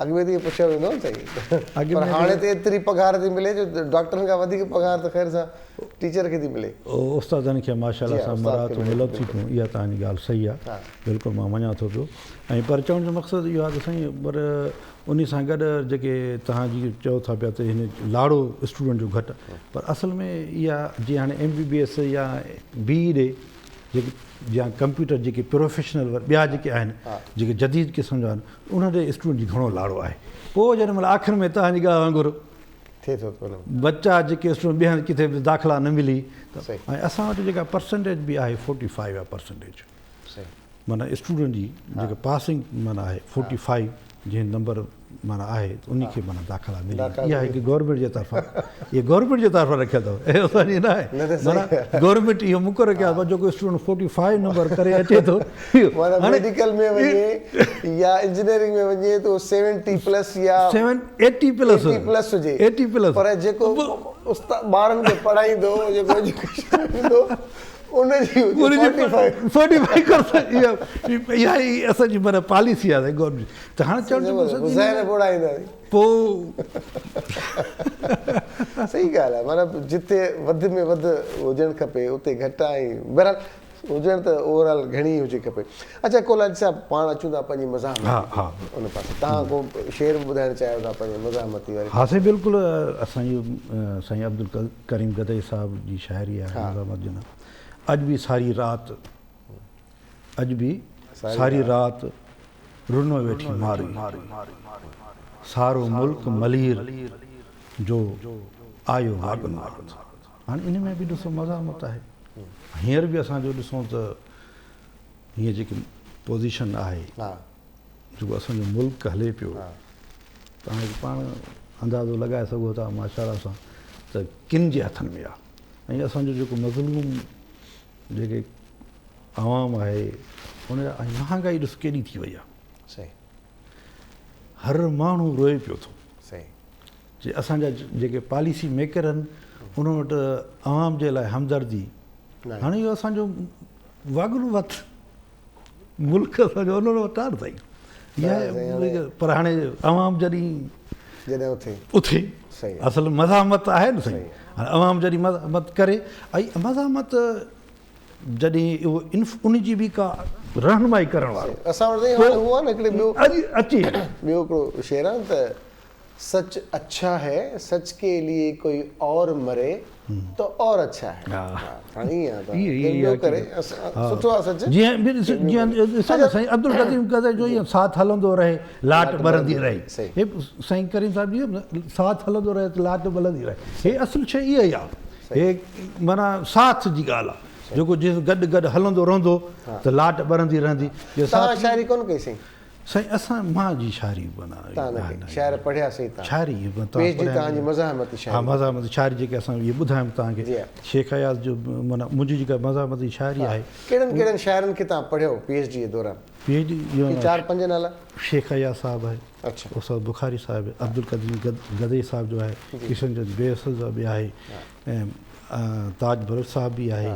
अॻु में त इहो पुछियो वेंदो न साईं, पर हाणे त एतिरी पघार थी मिले जो डॉक्टरनि खां वधीक पघार त ख़ैर सां टीचर खे थी मिले। उस्तादनि खे माशाअल्लाह सां मराहतूं मिलनि थी पियूं, इहा तव्हांजी ॻाल्हि सही आहे, बिल्कुलु मां मञा थो पियो, ऐं पर चवण जो मक़सदु इहो आहे त साईं पर उन सां गॾु जेके तव्हांजी चओ था पिया त हिन लाड़ो स्टूडेंट जो घटि, पर असल में इहा जीअं हाणे MBBS या B.Ed जेके या कंप्यूटर जेके प्रोफेशनल ॿिया जेके आहिनि जेके जदीद क़िस्म जा आहिनि उन्हनि स्टूडेंट जी घणो लाड़ो आहे, पोइ जॾहिं महिल आख़िर में तव्हांजी ॻाल्हि वांगुरु थिए थो बच्चा जेके स्टूडेंट ॿियनि किथे बि दाख़िला न मिली त ऐं असां वटि जेका परसेंटेज बि आहे 45 आहे परसेंटेज, माना स्टूडेंट जी जेका पासिंग माना आहे 45 जंहिं नंबर माना आहे उनखे माना दाख़िला मिली, इहा हिकु गवर्नमेंट जे तरफ़ां, इहा गवर्नमेंट जे तरफ़ां रखियल अथव, असांजी न आहे, माना गवर्नमेंट इहो मुक़ररु कयो आहे जेको स्टूडेंट 45 नंबर करे अचे थो, मेडिकल में वञे या इंजीनियरिंग में वञे त 70+ या 80+ हुजे, 80+, पर जेको ॿारनि खे पढ़ाईंदो जेको एजुकेशन ॾींदो उनजी 45% इहा ई असांजी माना पॉलिसी आहे गवर्नमेंट, त हाणे चवण जो पोइ सही ॻाल्हि आहे, माना जिते वधि में वधि हुजणु खपे उते घटि आहे, बहरहाल हुजणु त ओवरऑल घणी हुजे खपे। अच्छा कोलाज साहिब, पाण अचूं था पंहिंजी मज़ामत उन पासे, तव्हां को शेर ॿुधाइणु चाहियो था पंहिंजे मज़ामती वारी? हा साईं बिल्कुलु, असांजी साईं अब्दुल करीम गदई साहिब जी शाइरी आहे मज़ामत जो, अॼु बि सारी राति रुनो वेठी मारी, सारो मुल्क मलीर जो आयो वागन वागन। हाणे इन में बि ॾिसो मज़ामत आहे। हींअर बि असांजो ॾिसूं त हीअं जेकी पोज़ीशन आहे जेको असांजो मुल्क हले पियो, तव्हां पाण अंदाज़ो लॻाए सघो था माशाअल्लाह सां त किन जे हथनि में आहे। ऐं असांजो जेको मज़लूम जेके आवाम आहे उन ऐं महांगाई ॾिस केॾी थी वई आहे। सही, हर माण्हू रोए पियो थो। सही, जे असांजा जेके पॉलिसी मेकर आहिनि उन वटि आवाम जे लाइ हमदर्दी, हाणे इहो असांजो वागुन वथ मुल्क असांजो उन वटि आहे साईं। इहा पर हाणे आवाम जॾहिं उथे असल मज़ामत आहे न साईं। हाणे आवाम जॾहिं मज़ामत करे ऐं मज़ामत जॾहिं उहो उन जी बि का रहनुमाई करण वारो असां वटि उहो आहे न हिकिड़े ॿियो अचे ॿियो हिकिड़ो शेर आहे त सच अच्छा है, सच के लिए कोई और मरे तो और अच्छा है। हाणे ईअं करे सुठो आहे सच। जीअं साईं अब्दुल कदीम कदे जो ईअं साथ हलंदो रहे लाट ॿरंदी रहे। हे साईं करीम साहिब जी साथ हलंदो रहे त लाट ॿरंदी रहे। हे असुल शइ इहा ई आहे। हे माना साथ जी ॻाल्हि आहे जेको जीअं गॾु गॾु हलंदो रहंदो त लाट ॿरंदी रहंदी। शाइरी कोन कई साईं? साईं असां मां जी शाइरी माना शाइर पढ़ियासीं शाइरी मज़ामती हा मज़ामती शाइरी जेके असां इहे ॿुधायूं तव्हांखे। शेख अयाज़ जो माना मुंहिंजी जेका मज़ामती शाइरी आहे। कहिड़नि शाइरनि खे तव्हां पढ़ियो PhD जे दौरान? PhD 4-5 नाला शेख अयाज़ साहब आहे, उस्ताद बुखारी साहिब, अब्दुल कदीम गदई साहब जो आहे, किशन चंद बेअसल जो बि आहे, ऐं ताज भरत साहब बि आहे,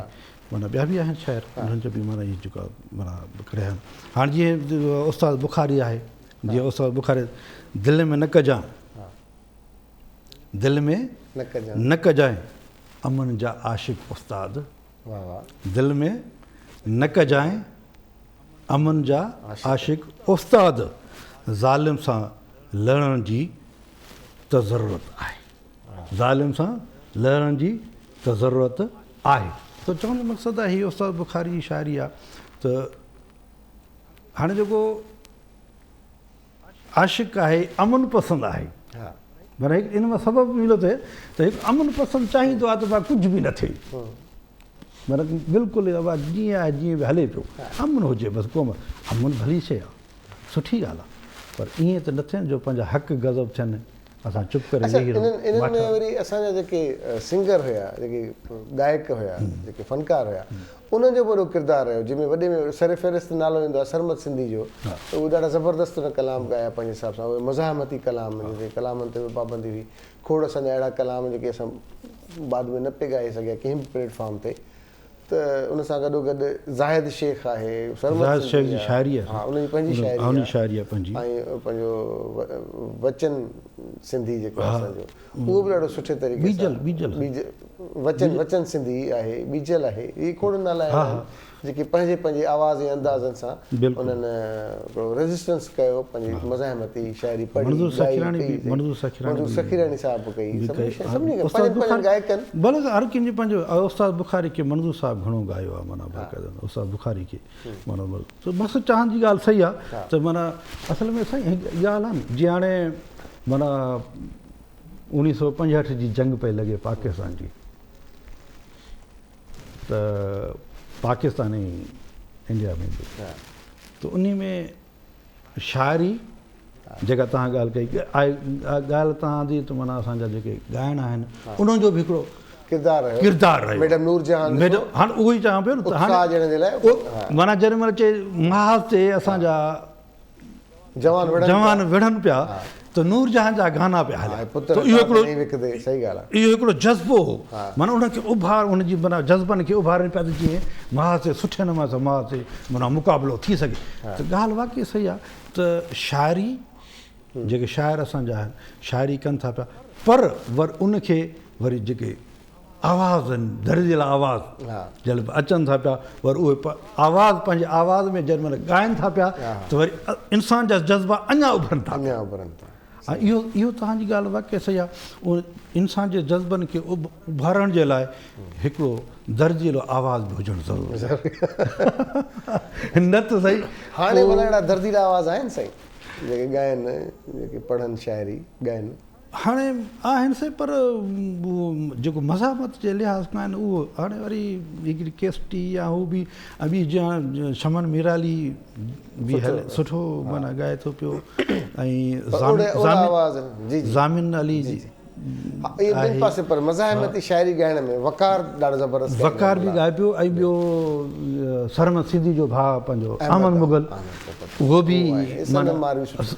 माना ॿिया बि आहिनि शाइर उन्हनि जो बि माना इहे जेका माना कढिया आहिनि। हाणे जीअं उस्ताद बुखारी आहे, जीअं उस्ताद बुखारी दिलि में न कजांइ, दिलि में न कजांइ अमन जा आशिक़ उस्ताद, दिलि में न कजांइ अमन जा आशिक़ उस्ताद, ज़ालिम सां लड़ण जी त ज़रूरत आहे, ज़ालिम सां लड़ण जी त ज़रूरत आहे। त चवण जो मक़सदु आहे हीअ उस्ताद बुखारी जी शाइरी आहे। त हाणे जेको आशिक़ आहे अमन पसंदि आहे, माना हिकु इन मां सबबु मिलियो थिए त हिकु अमन पसंदि चाहींदो आहे त भाई कुझु बि न थिए, माना बिल्कुलु जीअं आहे जीअं बि हले पियो अमन हुजे बसि। को अमन भली शइ आहे, सुठी ॻाल्हि आहे, पर ईअं त न थियनि जो पंहिंजा हक़ गज़ब थियनि असां चुप करे इन्हनि में वरी असांजा जेके सिंगर हुया, जेके गायक हुया, जेके फनकार हुया, उन्हनि जो वॾो किरदारु रहियो, जंहिंमें वॾे में सरफ़हरिस्त नालो ईंदो आहे सरमद सिंधी जो। त उहे ॾाढा ज़बरदस्त कलाम ॻाया पंहिंजे हिसाब सां, उहे मज़ाहमती कलाम, जेके कलामनि ते पाबंदी हुई। खोड़ असांजा अहिड़ा कलाम जेके असां बाद में न पिए ॻाए सघिया कंहिं बि प्लेटफॉर्म ते। त उन सां गॾोगॾु ज़ाहिद शेख आहे, ज़ाहिद शेख जी शाइरी आहे, हा उनजी पंहिंजी शाइरी आहे पंहिंजी, ऐं पंहिंजो वचन सिंधी जेको असांजो उहो बि ॾाढो सुठे तरीक़े वचन सिंधी आहे, बीजल आहे, इहे खोड़ नाला आहिनि जेके पंहिंजे पंहिंजे आवाज़ ऐं अंदाज़नि सां उन्हनि रेज़िस्टेंस कयो, पंहिंजी मज़ाहमती शाइरी पढ़ी। मंज़ूर सखीरानी साहिब कई, भले हर कंहिंजे पंहिंजो। उस्ताद बुखारी खे मंज़ूर साहिब घणो ॻायो आहे, माना उस्ताद बुखारी खे माना मस्तु चाहनि जी ॻाल्हि सही आहे। त माना असल में साईं ॻाल्हि आहे न, जीअं हाणे माना 1965 जी जंग पई लॻे पाकिस्तान जी, त पाकिस्तान ऐं इंडिया में बि, त उन में शाइरी जेका तव्हां ॻाल्हि कई आहे, ॻाल्हि तव्हांजी त माना असांजा जेके ॻाइण आहिनि उन्हनि जो बि हिकिड़ो किरदारु रहियो। मैडम नूरजहान, हाणे उहो ई चवां पियो न, माना जेॾी महिल चए महाज़ ते असांजा जवान विढ़नि पिया त नूरजहान जा गाना पिया हलनि, इहो हिकिड़ो जज़्बो हो, माना उनखे उभार, उनजी माना जज़्बनि खे उभारनि पिया त जीअं महाज़ ते सुठे नमूने सां महाज़ ते माना मुक़ाबिलो थी सघे। त ॻाल्हि वाक़ई सही आहे त शाइरी जेके शाइर असांजा आहिनि शाइरी कनि था पिया, पर वरी उनखे वरी जेके आवाज़ आहिनि, दर्जिल आवाज़ जॾहिं अचनि था पिया, वरी उहे आवाज़ पंहिंजे आवाज़ में जॾहिं महिल ॻाइनि था पिया त वरी इंसान जा जज़्बा अञा उभरनि था। ऐं इहो तव्हांजी ॻाल्हि वाक़ई सही आहे। उन इंसान जे जज़्बनि खे उभारण जे लाइ हिकिड़ो दर्जिलो आवाज़ बि हुजणु ज़रूरी आहे, न त सही। हाणे भला अहिड़ा दर्जीला आवाज़ आहिनि साईं? जेके ॻाइनि, जेके पढ़नि शाइरी ॻाइनि? हाणे आहिनि से, पर उहो जेको मज़ामत जे लिहाज़ खां आहिनि उहो हाणे वरी हिकिड़ी केसटी या हू बि अभी जीअं शमन मीराली बि हले सुठो माना ॻाए थो पियो, ऐं ज़ामिन अली जी ॿिनि पासे, पर मज़ाहिमती शाइरी ॻाइण में वकार ॾाढो ज़बरदस्त, वकार बि ॻाए पियो। ऐं ॿियो सरमद सिंधी जो भाउ पंहिंजो अहमद मुगल, उहो बि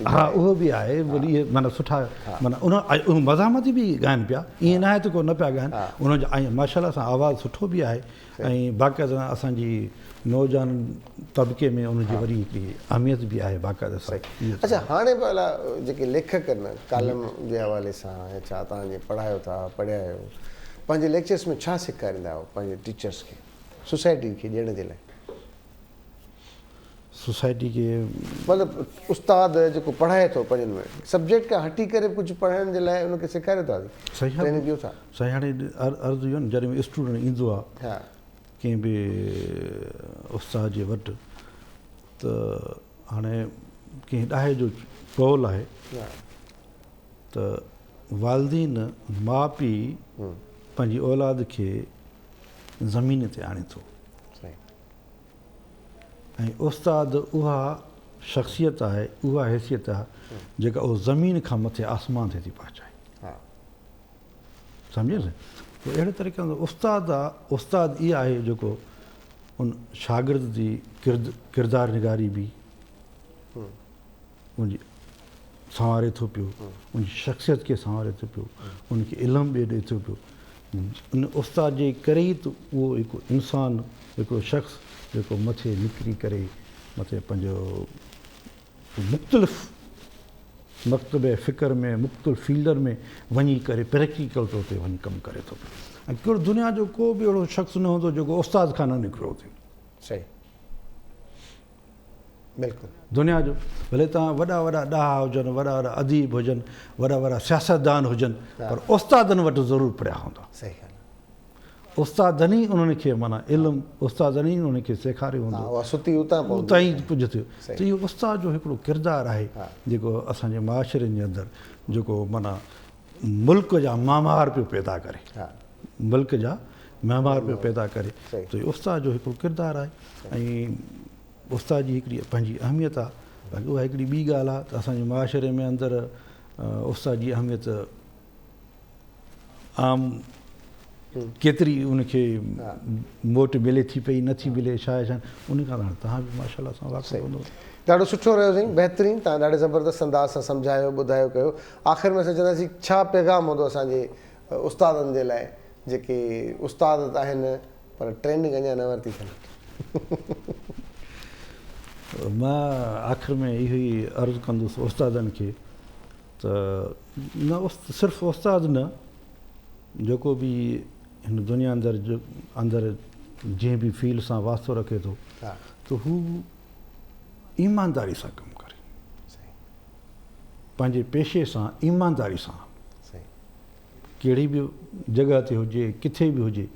हा उहो बि आहे, वरी इहे माना सुठा माना उन मज़ामती बि ॻाइनि पिया, ईअं न आहे त को न पिया ॻाइनि उनजो, ऐं माशाल्लाह सां आवाज़ु सुठो बि आहे। ऐं बाक़ाइदा असांजी नौजवान तबिके में उनजी वरी हिकिड़ी अहमियत बि आहे बाक़ाइदा सां। अच्छा, हाणे भला जेके लेखक आहिनि कालम जे हवाले सां ऐं छा तव्हां पढ़ायो था, पढ़िया आहियो, पंहिंजे लेक्चर्स में छा सेखारींदा आहियो पंहिंजे टीचर्स खे, सोसाइटी खे ॾियण जे लाइ? सोसाइटी खे मतिलबु उस्ताद जेको पढ़ाए थो पंहिंजनि में सब्जेक्ट खां हटी करे कुझु पढ़ाइण जे लाइ उनखे सेखारियो था, ट्रेनिंग ॾियो था? साईं हाणे अर्ज़ु इहो न, जॾहिं स्टूडेंट ईंदो आहे हा कंहिं बि उस्ताद जे वटि, त हाणे कंहिं ॾाहे जो कौल आहे त वालदीन माउ पीउ पंहिंजी औलाद खे ज़मीन ते आणे थो, ऐं उस्ताद उहा शख़्सियत आहे, उहा हैसियत आहे जेका उहो ज़मीन खां मथे आसमान ते थी पहुचाए। सम्झे न? त अहिड़े तरीक़े सां उस्ताद आहे, उस्ताद इहा आहे जेको उन शागिर्द जी किरदार निगारी बि उनजी संवारे थो पियो, उनजी शख़्सियत खे संवारे थो पियो, उनखे इल्मु बि ॾिए थो पियो। उन उस्ताद जे करे ई त उहो हिकु इंसानु, हिकिड़ो शख़्स जेको मथे निकिरी करे मथे पंहिंजो मुख़्तलिफ़ मकतब फ़िक्र में, मुख़्तलिफ़ फील्डर में वञी करे प्रैक्टिकल तौर ते वञी कमु करे थो पियो। ऐं कहिड़ो दुनिया जो को बि अहिड़ो शख़्स न हूंदो जेको उस्ताद खां न निकिरो हुजे। सही, बिल्कुलु। दुनिया जो भले तव्हां वॾा वॾा ॾाहा हुजनि, वॾा वॾा अदीब हुजनि, वॾा वॾा सियासतदान हुजनि, पर उस्तादनि वटि ज़रूरु पढ़िया हूंदा। सही ॻाल्हि। उस्तादनि ई उन्हनि खे माना इल्मु, उस्तादनि ई उन्हनि खे सेखारियो हूंदो, उतां ई कुझु थियो। त इहो उस्ताद जो हिकिड़ो किरदारु आहे जेको असांजे माशरनि जे अंदरि जेको माना मुल्क जा मामार पियो पैदा करे, मुल्क जा मामार पियो पैदा करे, त इहो उस्ताद जो हिकिड़ो किरदारु आहे। ऐं उस्ताद जी हिकिड़ी पंहिंजी अहमियत आहे। बाक़ी उहा हिकिड़ी ॿी ॻाल्हि आहे त असांजे माशरे में अंदरि उस्ताद जी अहमियत आम केतिरी उनखे मोट मिले थी पई, नथी मिले, छा आहे छा, उन खां तव्हां बि माशाल्लाह सां वाक़िफ़ हूंदो। ॾाढो सुठो रहियो साईं, बहितरीनु, तव्हां ॾाढे ज़बरदस्त अंदाज़ सां सम्झायो, ॿुधायो कयो। आख़िर में असां चवंदासीं छा पैगाम हूंदो असांजे उस्तादनि जे लाइ जेके उस्ताद आहिनि पर ट्रेनिंग अञा न वरिती अथनि? मां आख़िर में इहो ई अर्ज़ु कंदुसि उस्तादनि खे त न सिर्फ़ु उस्ताद न, जेको बि हिन दुनिया अंदरि जंहिं बि फील्ड सां वास्तो रखे थो त हू ईमानदारी सां कमु करे, पंहिंजे पेशे सां ईमानदारी सां, कहिड़ी बि जॻह ते हुजे, किथे बि हुजे,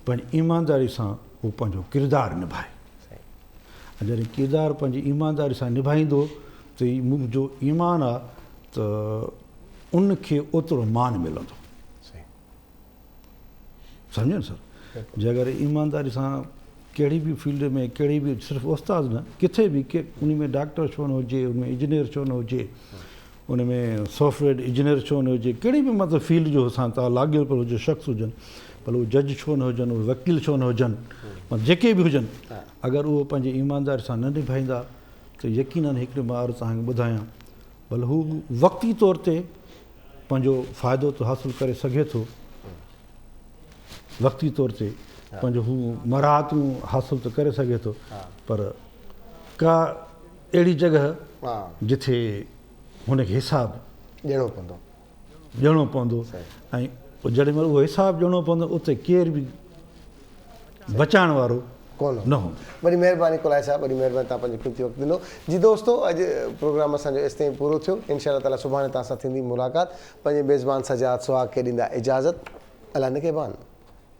पंहिंजी ईमानदारी सां हू पंहिंजो किरदारु निभाए। ऐं जॾहिं किरदारु पंहिंजी ईमानदारी सां निभाईंदो त मुंहिंजो ईमान आहे त उनखे ओतिरो मान मिलंदो। सम्झो न सर? जे अगरि ईमानदारी सां कहिड़ी बि फील्ड में, कहिड़ी बि सिर्फ़ु उस्ताद न, किथे बि उन में डॉक्टर छो न हुजे, उन में इंजीनियर छो न हुजे, उन में सॉफ्टवेयर इंजीनियर छो न हुजे, कहिड़ी बि मतिलबु फील्ड जो सां तव्हां लाॻियल पियो हुजे शख़्स हुजनि, भले उहे जज छो न हुजनि, उहे वकील छो न हुजनि, जेके बि हुजनि, अगरि उहो पंहिंजी ईमानदारी सां न निभाईंदा त यकीननि हिकिड़े मां अर्ज़ु तव्हांखे ॿुधायां, भले हू वक़्ती तौर ते पंहिंजो फ़ाइदो त हासिलु करे सघे थो, वक़्ती तौर ते पंहिंजो हू मराहतूं हासिलु त करे सघे थो, पर का अहिड़ी जॻह जिथे हुनखे हिसाबु ॾियणो पवंदो, ऐं जॾहिं महिल उहो हिसाबु ॾियणो पवंदो उते केर बि बचाइण वारो कोन न हूंदो। वॾी महिरबानी कुलाय साहिबु, वॾी महिरबानी, तव्हां पंहिंजो क़ीमती वक़्तु ॾिनो। जी दोस्तो, अॼु प्रोग्राम असांजो एसि ताईं पूरो थियो। इंशाअल्लाह ताला सुभाणे तव्हां सां थींदी मुलाक़ात। पंहिंजे मेज़बान सजाद सुहाग खे ॾींदा इजाज़त। अला निगहबान।